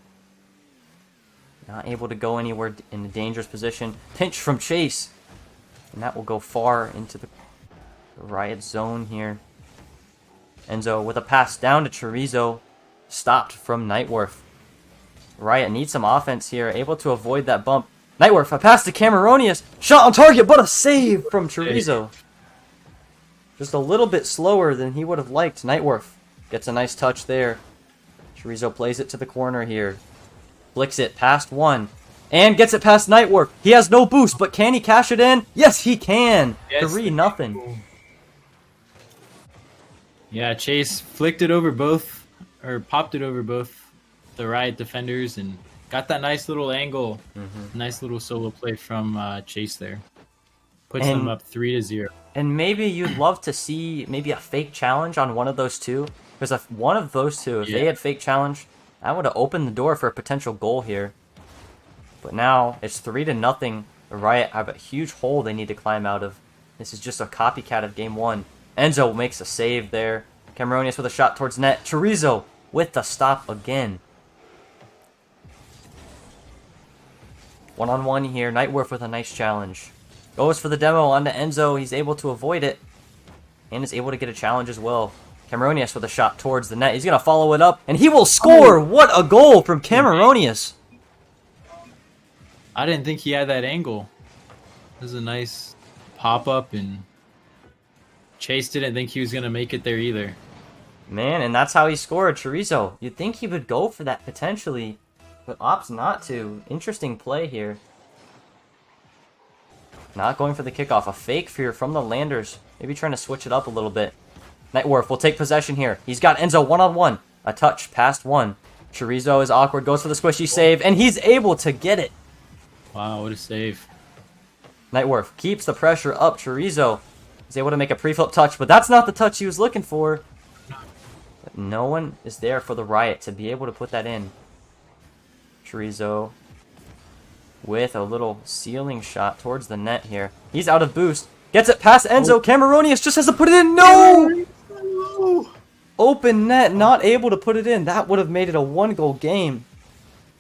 Not able to go anywhere in a dangerous position. Pinch from Chase. And that will go far into the Riot zone here. Enzo with a pass down to Chorizo. Stopped from Nightworth. Riot needs some offense here. Able to avoid that bump. Nightworth, a pass to Cameronius. Shot on target, but a save from Chorizo. Just a little bit slower than he would have liked. Nightworth gets a nice touch there. Chorizo plays it to the corner here. Flicks it past one. And gets it past Nightworth. He has no boost, but can he cash it in? Yes, he can. Yes. 3-0. Yeah, Chase flicked it over both, or popped it over both the Riot defenders, and got that nice little angle. Nice little solo play from Chase there. Puts them up 3-0. And maybe you'd love to see maybe a fake challenge on one of those two. Because if one of those two, if they had fake challenge, that would have opened the door for a potential goal here. But now it's 3-0. The Riot have a huge hole they need to climb out of. This is just a copycat of game 1. Enzo makes a save there. Cameronius with a shot towards net. Chorizo with the stop again. One-on-one here. Nightworth with a nice challenge. Goes for the demo onto Enzo. He's able to avoid it. And is able to get a challenge as well. Cameronius with a shot towards the net. He's going to follow it up. And he will score! What a goal from Cameronius! I didn't think he had that angle. It was a nice pop-up, and Chase didn't think he was going to make it there either. Man, and that's how he scored. Chorizo. You'd think he would go for that potentially, but opts not to. Interesting play here. Not going for the kickoff. A fake fear from the Landers. Maybe trying to switch it up a little bit. Nightworth will take possession here. He's got Enzo one-on-one. A touch past one. Chorizo is awkward. Goes for the squishy save. And he's able to get it. Wow, what a save. Nightworth keeps the pressure up. Chorizo is able to make a pre-flip touch. But that's not the touch he was looking for. But no one is there for the Riot to be able to put that in. Chorizo with a little ceiling shot towards the net here. He's out of boost. Gets it past Enzo. Cameronius just has to put it in. No! Open net, not able to put it in. That would have made it a 1-goal game.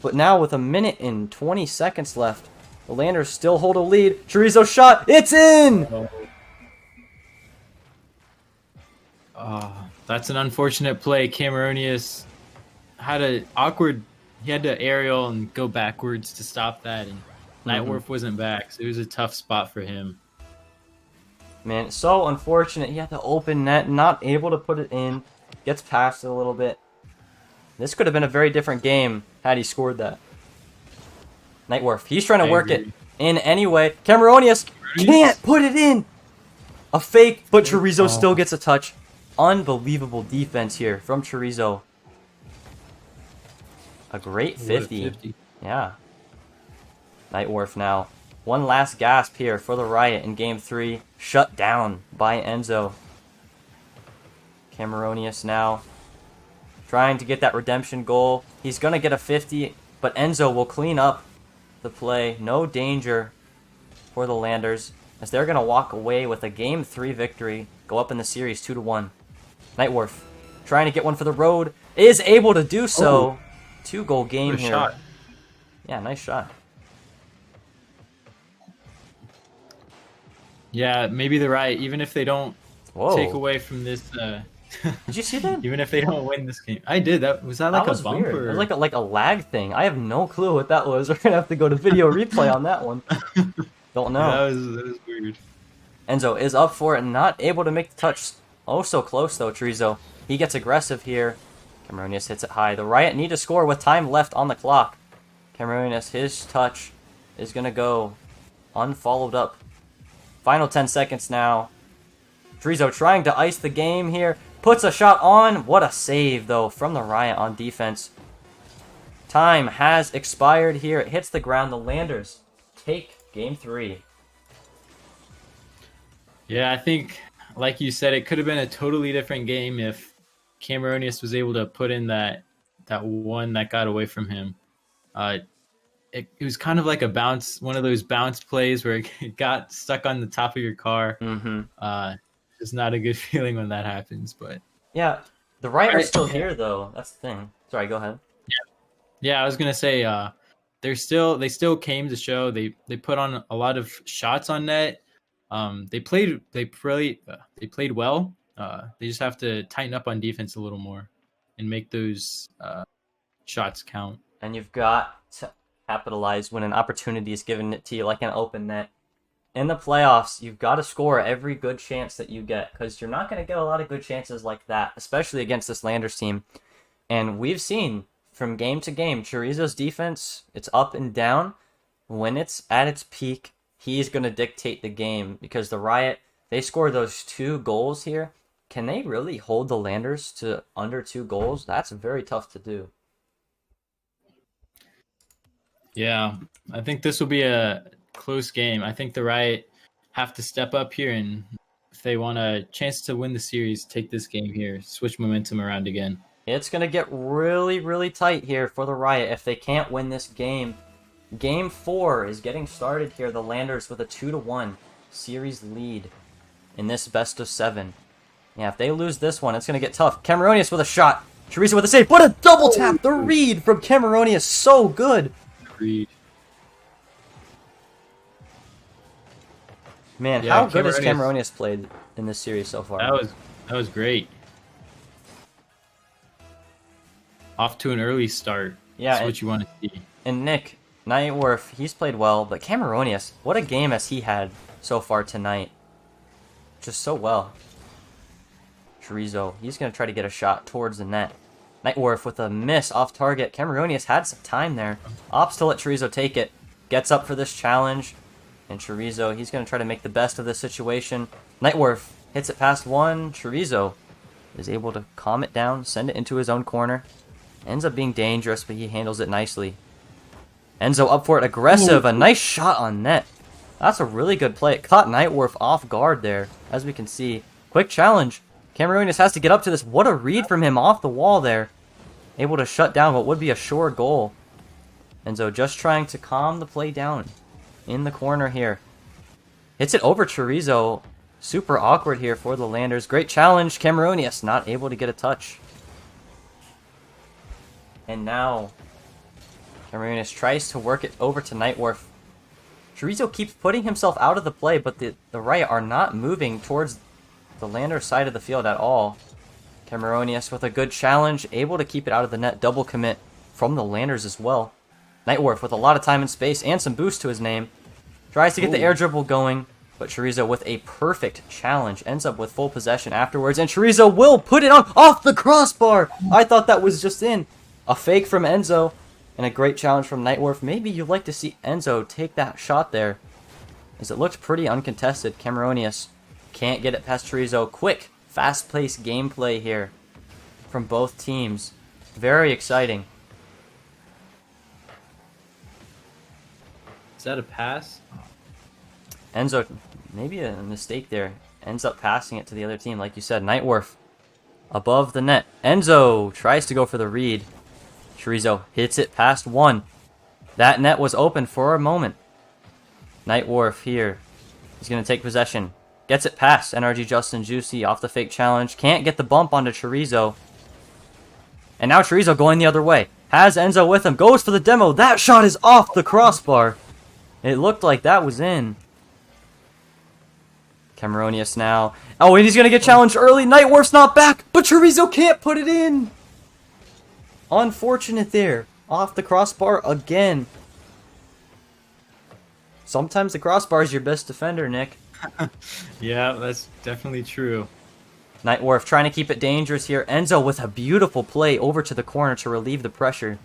But now with 1 minute and 20 seconds left, The Landers still hold a lead. Chorizo shot. It's in! That's an unfortunate play. Cameronius had an awkward. He had to aerial and go backwards to stop that, and Nightwolf wasn't back, so it was a tough spot for him. Man, so unfortunate. He had the open net, not able to put it in. Gets past it a little bit. This could have been a very different game had he scored that. Nightwolf, he's trying to work it in anyway. Cameronius can't put it in. A fake, but Chorizo still gets a touch. Unbelievable defense here from Chorizo. A great 50. Yeah. Nightwolf now. One last gasp here for the Riot in Game 3. Shut down by Enzo. Cameronius now trying to get that redemption goal. He's going to get a 50, but Enzo will clean up the play. No danger for the Landers as they're going to walk away with a Game 3 victory. Go up in the series 2-1. Nightwolf trying to get one for the road. Is able to do so. 2-goal game here. Shot. Yeah, nice shot. Yeah, maybe the Riot, even if they don't take away from this. Did you see that? Even if they don't win this game, I did. Was that like was a bump? weird. Or... It was like a lag thing. I have no clue what that was. We're gonna have to go to video replay on that one. Don't know. Yeah, that was weird. Enzo is up for it and not able to make the touch. Oh, so close though, Chorizo. He gets aggressive here. Cameronius hits it high. The Riot need to score with time left on the clock. Cameronius, his touch is gonna go unfollowed up. Final 10 seconds now. Chorizo trying to ice the game here. Puts a shot on. What a save, though, from the Riot on defense. Time has expired here. It hits the ground. The Landers take Game 3. Yeah, I think, like you said, it could have been a totally different game if Cameronius was able to put in that one that got away from him. It was kind of like a bounce, one of those bounce plays where it got stuck on the top of your car. It's not a good feeling when that happens, but yeah, the Riot are still here though. That's the thing. Sorry, go ahead. Yeah, I was gonna say they still came to show. They put on a lot of shots on net. They played well. They just have to tighten up on defense a little more and make those shots count. And you've got to capitalize when an opportunity is given it to you, like an open net. In the playoffs, you've got to score every good chance that you get because you're not going to get a lot of good chances like that, especially against this Landers team. And we've seen from game to game, Chorizo's defense, it's up and down. When it's at its peak, he's going to dictate the game because the Riot, they score those 2 goals here. Can they really hold the Landers to under 2 goals? That's very tough to do. Yeah, I think this will be a close game. I think the Riot have to step up here, and if they want a chance to win the series, take this game here, switch momentum around again. It's going to get really, really tight here for the Riot if they can't win this game. Game 4 is getting started here. The Landers with a 2-1 series lead in this best of 7. Yeah, if they lose this one, it's going to get tough. Cameronius with a shot. Chorizo with a save. What a double tap! The read from Cameronius, so good. Read. Man, Yeah, how good has Cameronius played in this series so far? That was great. Off to an early start. Yeah, that's what you want to see. And Nick, Nightwolf, he's played well, but Cameronius, what a game has he had so far tonight. Just so well. Chorizo, he's going to try to get a shot towards the net. Nightwolf with a miss off target. Cameronius had some time there. Opts to let Chorizo take it. Gets up for this challenge. And Chorizo, he's going to try to make the best of this situation. Nightwolf hits it past one. Chorizo is able to calm it down, send it into his own corner. Ends up being dangerous, but he handles it nicely. Enzo up for it, aggressive. A nice shot on net. That's a really good play. It caught Nightwolf off guard there, as we can see. Quick challenge. Cameronius has to get up to this. What a read from him off the wall there. Able to shut down what would be a sure goal. Enzo just trying to calm the play down in the corner here. Hits it over Chorizo. Super awkward here for the Landers. Great challenge. Cameronius not able to get a touch. And now Cameronius tries to work it over to Nightwolf. Chorizo keeps putting himself out of the play, but the Riot are not moving towards the Lander side of the field at all. Cameronius with a good challenge, able to keep it out of the net. Double commit from the Landers as well. Nightworf with a lot of time and space and some boost to his name. Tries to get the air dribble going, but Chorizo with a perfect challenge ends up with full possession afterwards, and Chorizo will put it on off the crossbar. I thought that was just in. A fake from Enzo and a great challenge from Nightworf. Maybe you'd like to see Enzo take that shot there, as it looked pretty uncontested. Cameronius can't get it past Chorizo. Quick, fast-paced gameplay here from both teams. Very exciting. Is that a pass? Enzo, maybe a mistake there. Ends up passing it to the other team, like you said. Nightworf above the net. Enzo tries to go for the read. Chorizo hits it past one. That net was open for a moment. Nightworf here. He's going to take possession. Gets it past NRG Justin Juicy off the fake challenge. Can't get the bump onto Chorizo. And now Chorizo going the other way. Has Enzo with him. Goes for the demo. That shot is off the crossbar. It looked like that was in. Cameronius now. Oh, and he's going to get challenged early. Nightworf's not back, but Chorizo can't put it in. Unfortunate there. Off the crossbar again. Sometimes the crossbar is your best defender, Nick. Yeah, that's definitely true. Nightworf trying to keep it dangerous here. Enzo with a beautiful play over to the corner to relieve the pressure.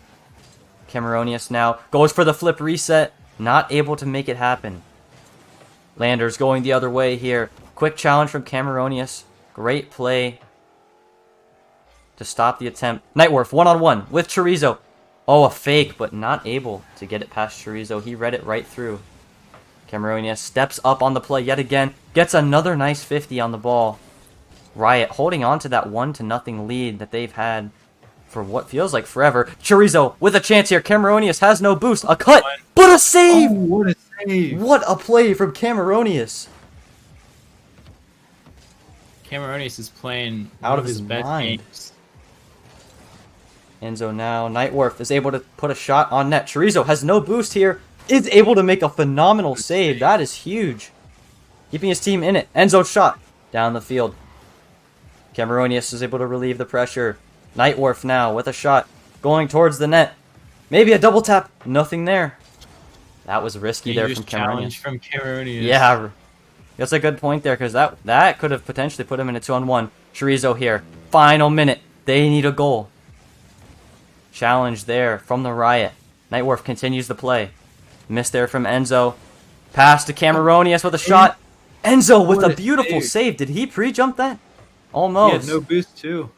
Cameronius now goes for the flip reset. Not able to make it happen. Landers going the other way here. Quick challenge from Cameronius. Great play to stop the attempt. Nightworf one-on-one with Chorizo. Oh, a fake, but not able to get it past Chorizo. He read it right through. Cameronius steps up on the play yet again. Gets another nice 50 on the ball. Riot holding on to that 1-0 lead that they've had for what feels like forever. Chorizo with a chance here. Cameronius has no boost. A cut, but a save! Oh, what a save! What a play from Cameronius. Cameronius is playing Out one of his his best mind. games. Enzo now. Nightworf is able to put a shot on net. Chorizo has no boost here. Is able to make a phenomenal save. That is huge. Keeping his team in it. Enzo shot down the field. Cameronius is able to relieve the pressure. Nightworf now with a shot going towards the net. Maybe a double tap. Nothing there. That was risky there from challenge Cameronius. from Cameronius. Yeah, that's a good point there, because that could have potentially put him in a 2-on-1. Chorizo here. Final minute. They need a goal. Challenge there from the Riot. Nightworf continues the play. Miss there from Enzo. Pass to Cameronius with a shot. Enzo with a beautiful save. Did he pre-jump that? Almost. He had no boost too.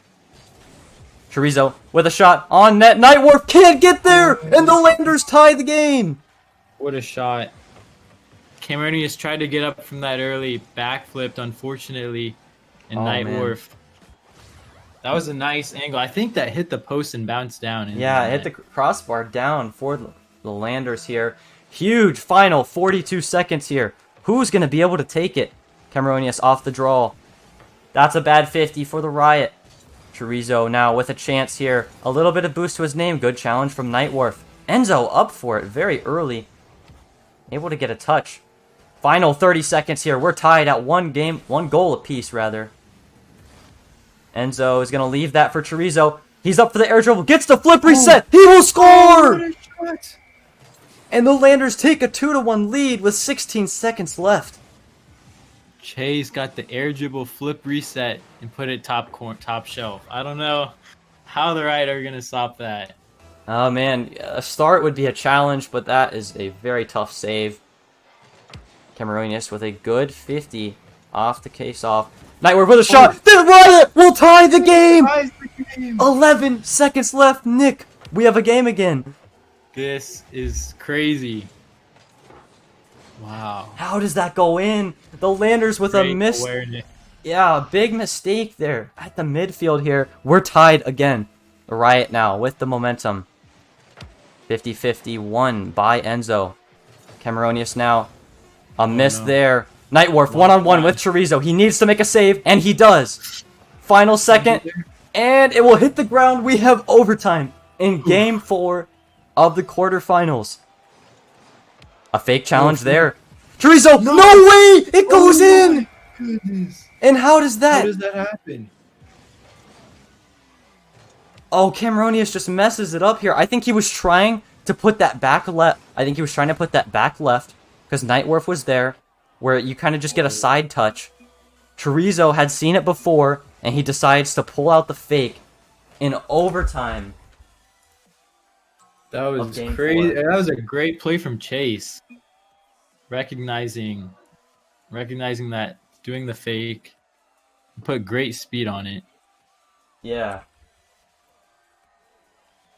Chorizo with a shot on net. Nightworf can't get there, and the Landers tie the game. What a shot. Cameronius tried to get up from that early, backflipped unfortunately, and Nightworf. That was a nice angle. I think that hit the post and bounced down. Yeah, it hit the crossbar down for the Landers here. Huge final 42 seconds here. Who's going to be able to take it? Cameronius off the draw. That's a bad 50 for the Riot. Chorizo now with a chance here. A little bit of boost to his name. Good challenge from Nightworf. Enzo up for it very early. Able to get a touch. Final 30 seconds here. We're tied at one goal apiece, rather. Enzo is going to leave that for Chorizo. He's up for the air dribble. Gets the flip reset. He will score! And the Landers take a 2-1 lead with 16 seconds left. Chase got the air dribble flip reset and put it top shelf. I don't know how the Riot are going to stop that. Oh man, a start would be a challenge, but that is a very tough save. Cameronius with a good 50 off the case off. Nightworf with a shot. The Riot will tie the game! 11 seconds left. Nick, we have a game again. This is crazy. Wow. How does that go in? The Landers with a miss. Awareness. Yeah, big mistake there at the midfield here. We're tied again. The Riot now with the momentum. 50-50 won by Enzo. Cameronius now. A miss there. Nightworf one-on-one with Chorizo. He needs to make a save, and he does. Final second, and it will hit the ground. We have overtime in Game 4 of the quarterfinals. A fake challenge there. Chorizo! No way! It goes in! Goodness. And how does How that? does that happen? Oh, Cameronius just messes it up here. I think he was trying to put that back left. I think he was trying to put that back left because Nightworth was there, where you kind of just get a side touch. Chorizo had seen it before, and he decides to pull out the fake in overtime. That was game crazy. 4. That was a great play from Chase. Recognizing that, doing the fake, put great speed on it. Yeah.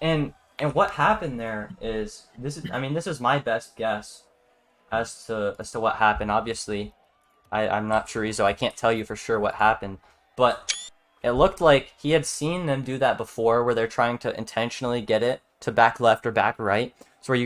And what happened there is this is my best guess as to what happened. Obviously, I'm not Chorizo. I can't tell you for sure what happened, but it looked like he had seen them do that before, where they're trying to intentionally get it to back left or back right. So where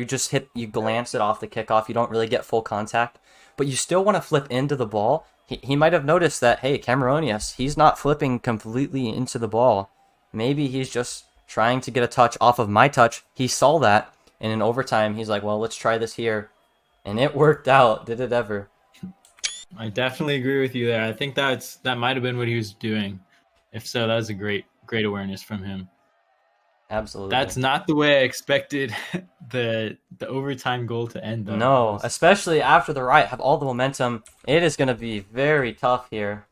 you glance it off the kickoff, you don't really get full contact, but you still want to flip into the ball. He might have noticed that, hey, Cameronius, he's not flipping completely into the ball. Maybe he's just trying to get a touch off of my touch. He saw that, and in overtime, he's like, well, let's try this here. And it worked out. Did it ever? I definitely agree with you there. I think that might have been what he was doing. If so, that was a great awareness from him. Absolutely. That's not the way I expected the overtime goal to end, though. No, especially after the Riot have all the momentum. It is going to be very tough here.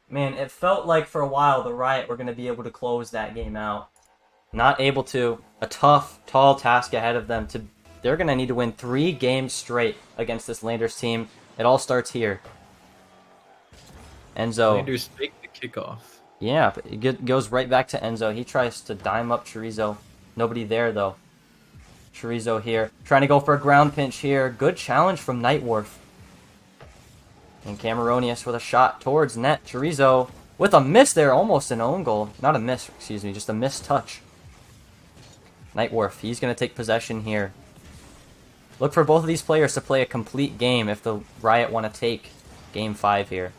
Man, it felt like for a while the Riot were going to be able to close that game out. Not able to. A tough, tall task ahead of them. They're going to need to win 3 games straight against this Landers team. It all starts here. Enzo. Landers fake the kickoff. Yeah, but it goes right back to Enzo. He tries to dime up Chorizo. Nobody there, though. Chorizo here. Trying to go for a ground pinch here. Good challenge from Nightworth. And Cameronius with a shot towards net. Chorizo with a miss there. Almost an own goal. Not a miss, excuse me. Just a missed touch. Nightworth, he's going to take possession here. Look for both of these players to play a complete game if the Riot want to take Game 5 here.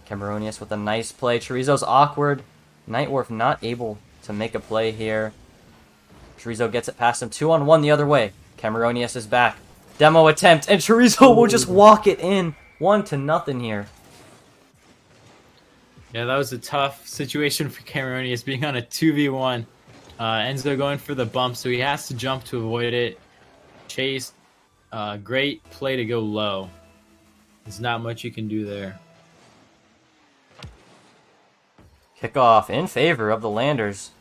Cameronius with a nice play. Chorizo's awkward. Nightworth not able to make a play here. Chorizo gets it past him. 2-on-1 the other way. Cameronius is back. Demo attempt, and Chorizo will just walk it in. 1-0 here. Yeah, that was a tough situation for Cameronius, being on a 2v1. Enzo going for the bump, so he has to jump to avoid it. Chase, great play to go low. There's not much you can do there. Kickoff in favor of the Landers.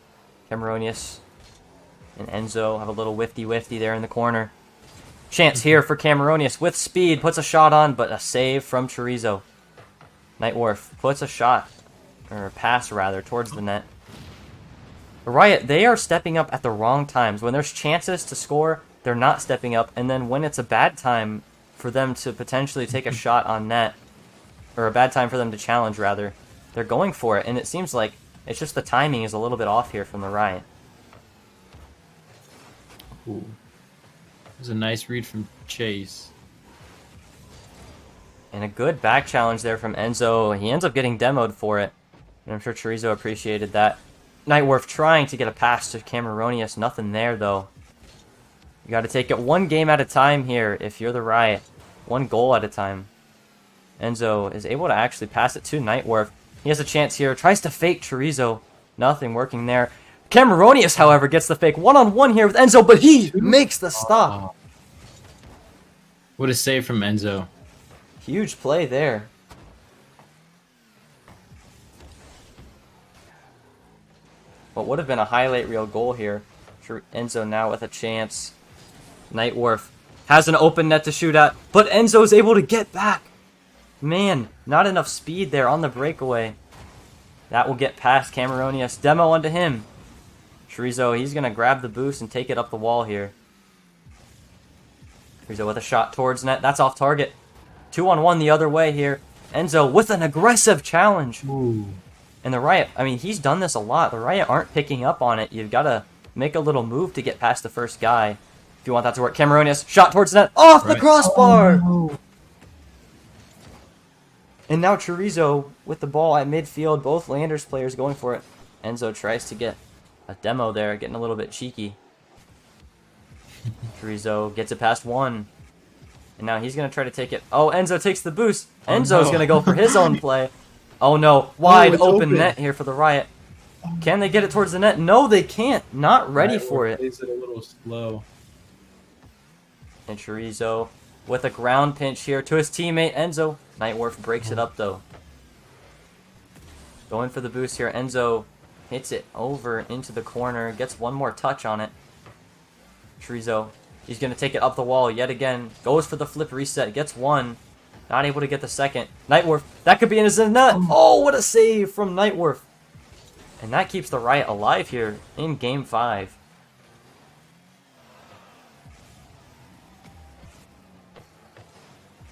Cameronius and Enzo have a little wifty there in the corner. Chance here for Cameronius with speed. Puts a shot on, but a save from Chorizo. Nightworth puts a shot, or a pass rather, towards the net. The Riot, they are stepping up at the wrong times. When there's chances to score, they're not stepping up. And then when it's a bad time for them to potentially take a shot on net, or a bad time for them to challenge rather, they're going for it. And it seems like it's just the timing is a little bit off here from the Riot. Ooh. It was a nice read from Chase. And a good back challenge there from Enzo. He ends up getting demoed for it. And I'm sure Chorizo appreciated that. Nightworth trying to get a pass to Cameronius. Nothing there, though. You got to take it one game at a time here if you're the Riot. One goal at a time. Enzo is able to actually pass it to Nightworth. He has a chance here. Tries to fake Chorizo. Nothing working there. Cameronius, however, gets the fake. 1-on-1 here with Enzo, but he makes the stop. What a save from Enzo. Huge play there. What would have been a highlight reel goal here. Enzo now with a chance. Nightworth has an open net to shoot at, but Enzo's able to get back. Man, not enough speed there on the breakaway. That will get past Cameronius. Demo onto him. Chorizo, he's going to grab the boost and take it up the wall here. Chorizo with a shot towards net. That's off target. 2-on-1 the other way here. Enzo with an aggressive challenge. Ooh. And the Riot, I mean, he's done this a lot. The Riot aren't picking up on it. You've got to make a little move to get past the first guy if you want that to work. Cameronius, shot towards net. Off the crossbar! Oh, no. And now Chorizo with the ball at midfield. Both Landers players going for it. Enzo tries to get a demo there, getting a little bit cheeky. Chorizo gets it past one. And now he's going to try to take it. Oh, Enzo takes the boost. Enzo's going to go for his own play. Oh, no. Wide open net here for the Riot. Can they get it towards the net? No, they can't. Not ready for it. Plays it a little slow. And Chorizo with a ground pinch here to his teammate, Enzo. Nightwolf breaks it up, though. Going for the boost here. Enzo hits it over into the corner. Gets one more touch on it. Chorizo, he's going to take it up the wall yet again. Goes for the flip reset. Gets one. Not able to get the second. Nightwolf, that could be in his net. Oh, what a save from Nightwolf. And that keeps the Riot alive here in Game 5.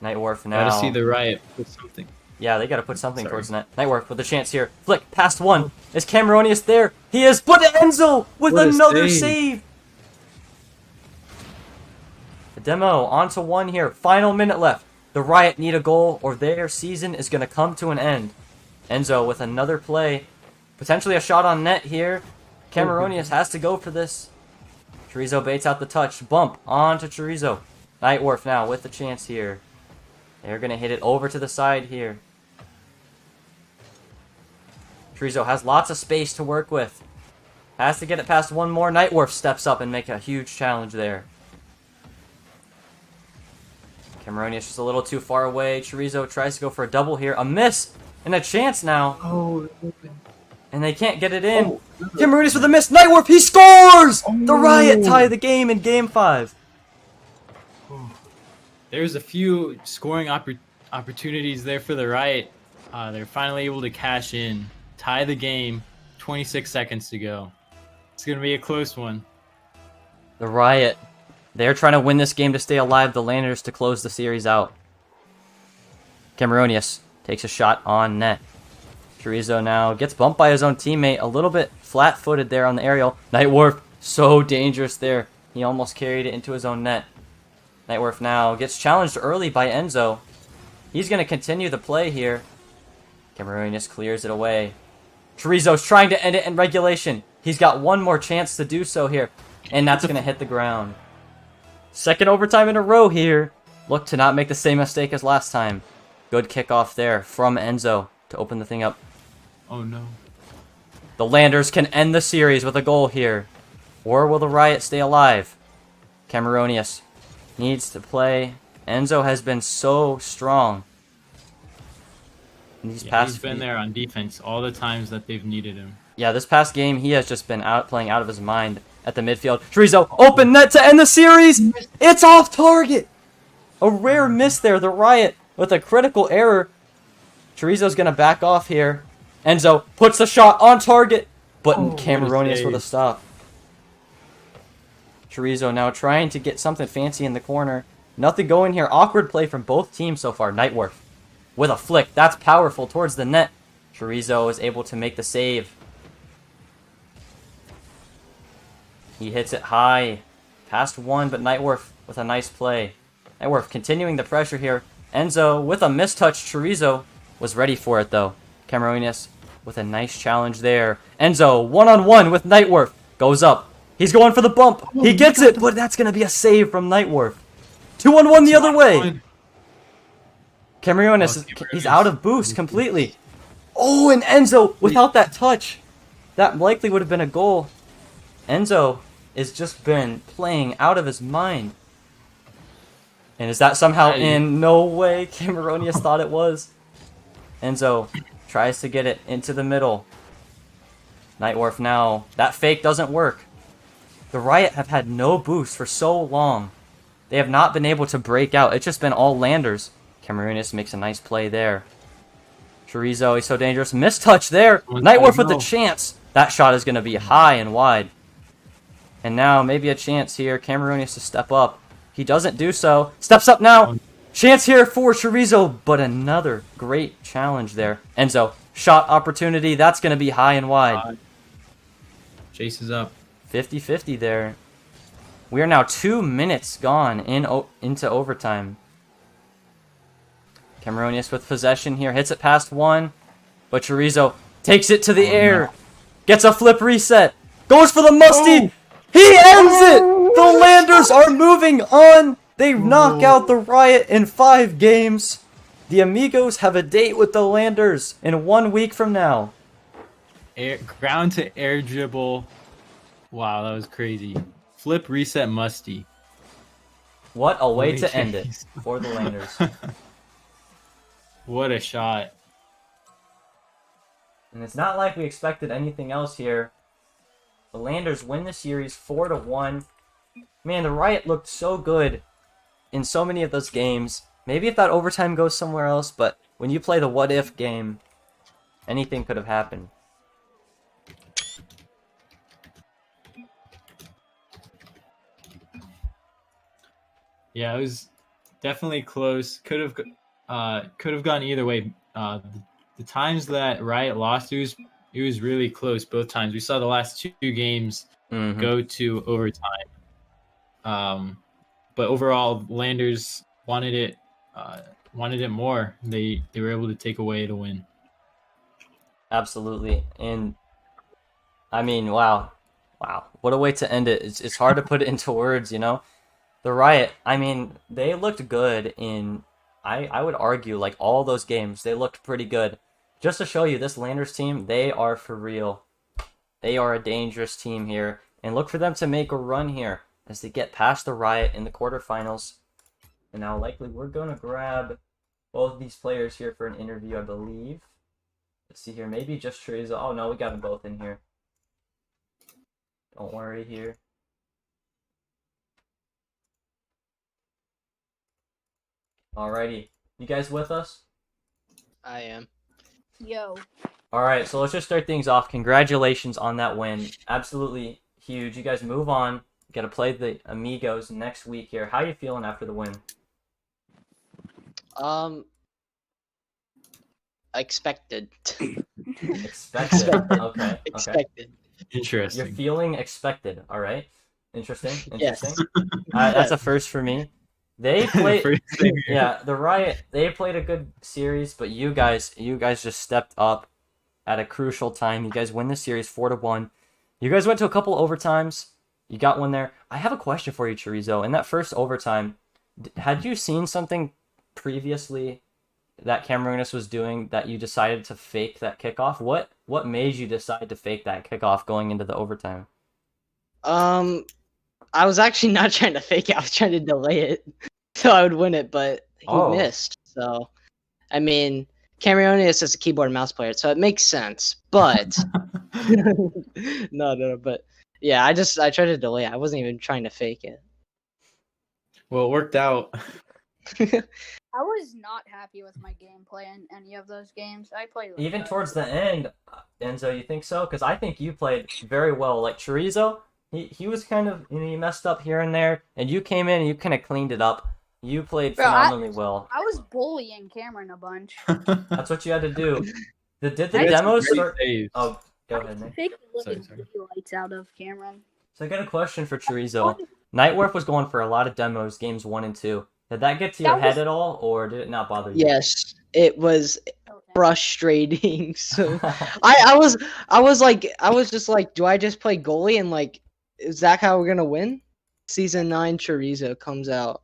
Nightwolf now. Gotta see the Riot put something. Yeah, they gotta put something towards net. Nightwolf with a chance here. Flick, past one. Is Cameronius there? He is. But Enzo with another save. The demo onto one here. Final minute left. The Riot need a goal or their season is gonna come to an end. Enzo with another play. Potentially a shot on net here. Cameronius has to go for this. Chorizo baits out the touch. Bump onto Chorizo. Nightwolf now with the chance here. They're going to hit it over to the side here. Chorizo has lots of space to work with. Has to get it past one more. Nightwolf steps up and make a huge challenge there. Cameronius just a little too far away. Chorizo tries to go for a double here. A miss and a chance now. Oh, and they can't get it in. Cameronius with a miss. Nightwolf, he scores! The Riot tie the game in Game 5. There's a few scoring opportunities there for the Riot. They're finally able to cash in, tie the game, 26 seconds to go. It's going to be a close one. The Riot, they're trying to win this game to stay alive. The Landers to close the series out. Cameronius takes a shot on net. Chorizo now gets bumped by his own teammate. A little bit flat-footed there on the aerial. Nightwolf, so dangerous there. He almost carried it into his own net. Nightwolf now gets challenged early by Enzo. He's going to continue the play here. Cameronius clears it away. Chorizo's trying to end it in regulation. He's got one more chance to do so here. And that's going to hit the ground. Second overtime in a row here. Look to not make the same mistake as last time. Good kickoff there from Enzo to open the thing up. Oh no. The Landers can end the series with a goal here. Or will the Riot stay alive? Cameronius needs to play. Enzo has been so strong. In these past he's been there on defense all the times that they've needed him. Yeah, this past game, he has just been playing out of his mind at the midfield. Chorizo, open net to end the series! It's off target! A rare miss there. The Riot with a critical error. Chorizo's going to back off here. Enzo puts the shot on target, but Cameronius with a stop. Chorizo now trying to get something fancy in the corner. Nothing going here. Awkward play from both teams so far. Nightwolf with a flick. That's powerful towards the net. Chorizo is able to make the save. He hits it high. Past one, but Nightwolf with a nice play. Nightwolf continuing the pressure here. Enzo with a mistouch. Chorizo was ready for it, though. Cameronius with a nice challenge there. Enzo, one-on-one with Nightwolf. Goes up. He's going for the bump. He gets it, but that's going to be a save from Nightwolf. 2-on-1 the other way. Cameronius, he's out of boost completely. Oh, and Enzo, without that touch, that likely would have been a goal. Enzo has just been playing out of his mind. And is that somehow in? No way. Cameronius thought it was. Enzo tries to get it into the middle. Nightwolf now. That fake doesn't work. The Riot have had no boost for so long. They have not been able to break out. It's just been all Landers. Cameronius makes a nice play there. Chorizo, he's so dangerous. Mistouch there. Nightwolf with the chance. That shot is going to be high and wide. And now maybe a chance here. Cameronius to step up. He doesn't do so. Steps up now. Chance here for Chorizo, but another great challenge there. Enzo, shot opportunity. That's going to be high and wide. Chases up. 50-50 there. We are now 2 minutes gone into overtime. Cameronius with possession here, hits it past one, but Chorizo takes it to the air, gets a flip reset, goes for the musty. He ends it. The Landers are moving on. They knock out the Riot in 5 games. The Amigos have a date with the Landers in 1 week from now. Ground to air dribble. Wow, that was crazy. Flip reset musty. What a way Holy to end it jeez. for the Landers. What a shot. And it's not like we expected anything else here. The Landers win the series 4-1. Man, the Riot looked so good in so many of those games. Maybe if that overtime goes somewhere else, but when you play the what-if game, anything could have happened. Yeah, it was definitely close. Could have gone either way. The times that Riot lost, it was really close both times. We saw the last 2 games go to overtime. But overall, Landers wanted it more. They were able to take away the win. Absolutely. And I mean, wow. What a way to end it. It's hard to put it into words, you know? The Riot, I mean, they looked good in, I would argue, like all those games. They looked pretty good. Just to show you, this Landers team, they are for real. They are a dangerous team here. And look for them to make a run here as they get past the Riot in the quarterfinals. And now likely we're going to grab both of these players here for an interview, I believe. Let's see here, maybe just Chorizo. Oh no, we got them both in here. Don't worry here. Alrighty, you guys with us? I am. Yo. Alright, so let's just start things off. Congratulations on that win. Absolutely huge. You guys move on. You gotta play the Amigos next week here. How are you feeling after the win? Expected. Expected. Okay. Expected. Interesting. You're feeling expected. Alright. Interesting. Yes. That's a first for me. They played, yeah, the Riot, they played a good series, but you guys just stepped up at a crucial time. You guys win the series 4-1. You guys went to a couple overtimes. You got one there. I have a question for you, Chorizo. In that first overtime, had you seen something previously that Cameronis was doing that you decided to fake that kickoff? What made you decide to fake that kickoff going into the overtime? I was actually not trying to fake it. I was trying to delay it so I would win it, but he missed. So, I mean, Cameronius is a keyboard and mouse player, so it makes sense. But no. But yeah, I tried to delay it. I wasn't even trying to fake it. Well, it worked out. I was not happy with my gameplay in any of those games. I played like Even towards the end, Enzo, you think so? Because I think you played very well. Like Chorizo, he was kind of, you know, he messed up here and there, and you came in and you kind of cleaned it up. You played phenomenally well. I was bullying Cameron a bunch. That's what you had to do. Did the I- demos Great start? saves. Oh, go ahead, Nick. Fake Sorry. lights out of Cameron. So I got a question for Chorizo. Nightwarp was going for a lot of demos, games 1 and 2. Did that get to your head at all, or did it not bother you? Yes, it was Okay. frustrating. So I was just like, do I just play goalie and like, is that how we're gonna win? Season 9 Chorizo comes out.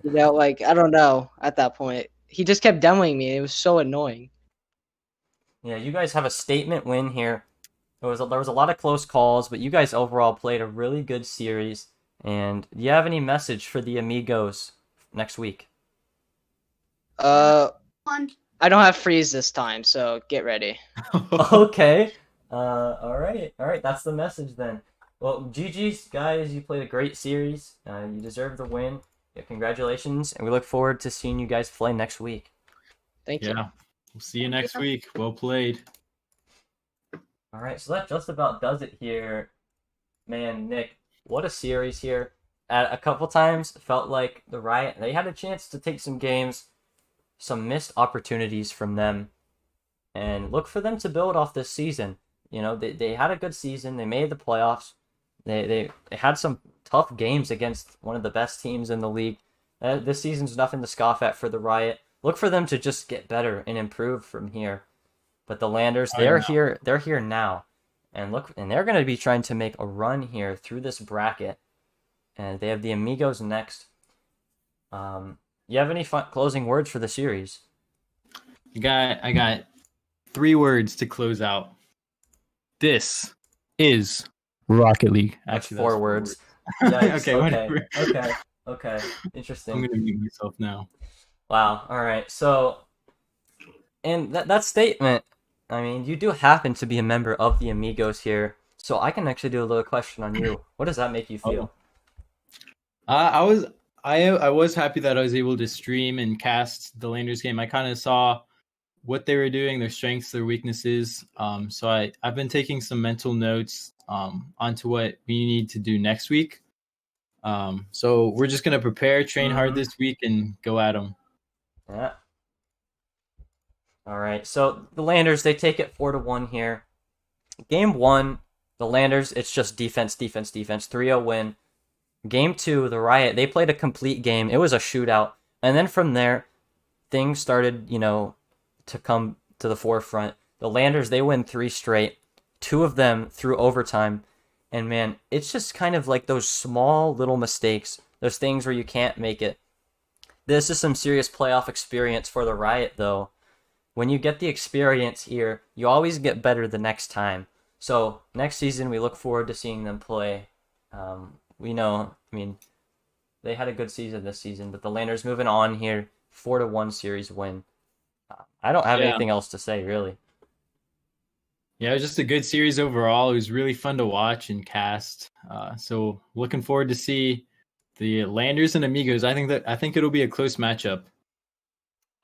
You know, like I don't know. At that point, he just kept demoing me. It was so annoying. Yeah, you guys have a statement win here. There was a lot of close calls, but you guys overall played a really good series. And do you have any message for the Amigos next week? I On. don't have freeze this time, so get ready. Okay. All right. That's the message then. Well, GG's, guys. You played a great series. You deserve the win. Yeah, congratulations, and we look forward to seeing you guys play next week. Thank you. Yeah. We'll see you next week. Well played. All right, so that just about does it here. Man, Nick, what a series here. At a couple times, felt like the Riot, they had a chance to take some games, some missed opportunities from them, and look for them to build off this season. You know, they had a good season. They made the playoffs. They had some tough games against one of the best teams in the league. This season's nothing to scoff at for the Riot. look for them to just get better and improve from here. But the Landers, I know. they're here now. And they're going to be trying to make a run here through this bracket. And they have the Amigos next. You have any closing words for the series? I got 3 words to close out. This is Rocket League. That's Actually, 4 words. Yikes, Okay, whatever. Okay. Interesting. I'm gonna mute myself now. Wow. All right. So, and that statement, I mean, you do happen to be a member of the Amigos here, so I can actually do a little question on you. What does that make you feel? I was happy that I was able to stream and cast the Landers game. I kind of saw what they were doing, their strengths, their weaknesses. So I've been taking some mental notes onto what we need to do next week. So we're just gonna prepare, train hard this week, and go at them. Yeah. All right. So the Landers, they take it 4-1 here. Game 1, the Landers, it's just defense, 3-0 win. Game 2, the Riot, they played a complete game. It was a shootout. And then from there, things started, to come to the forefront. The Landers, they win 3 straight, 2 of them through overtime. And man, it's just kind of like those small little mistakes, those things where you can't make it. This is some serious playoff experience for the Riot, though. When you get the experience here, you always get better the next time. So next season, we look forward to seeing them play. We know, they had a good season this season, but the Landers moving on here, 4-1 series win. I don't have anything else to say, really. Yeah, it was just a good series overall. It was really fun to watch and cast. So looking forward to see the Landers and Amigos. I think it'll be a close matchup.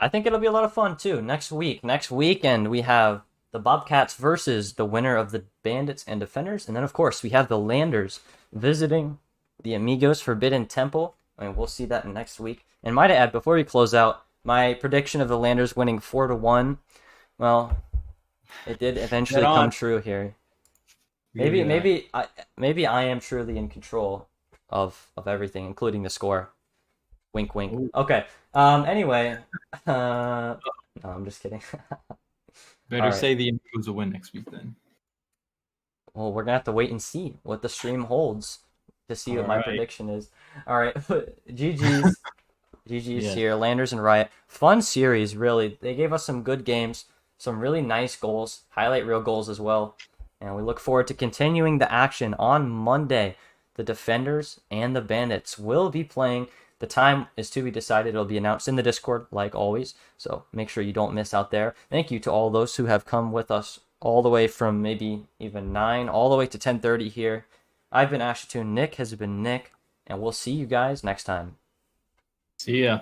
I think it'll be a lot of fun too. Next weekend, we have the Bobcats versus the winner of the Bandits and Defenders, and then of course we have the Landers visiting the Amigos Forbidden Temple. We'll see that next week. And might I add, before we close out, my prediction of the Landers winning 4-1. Well, it did eventually come true here. Maybe I am truly in control of everything, including the score. Wink, wink. Ooh. Okay. Anyway, no, I'm just kidding. Better say the Amigos will win next week then. Well, we're gonna have to wait and see what the stream holds to see what my prediction is. All right, GG's here. Landers and Riot, fun series, really. They gave us some good games, some really nice goals, highlight reel goals as well, and we look forward to continuing the action on Monday. The Defenders and the Bandits will be playing. The time is to be decided. It'll be announced in the Discord, like always. So make sure you don't miss out there. Thank you to all those who have come with us all the way from maybe even 9 all the way to 10:30 here. I've been Ashatoon. Nick has been Nick. And we'll see you guys next time. See ya.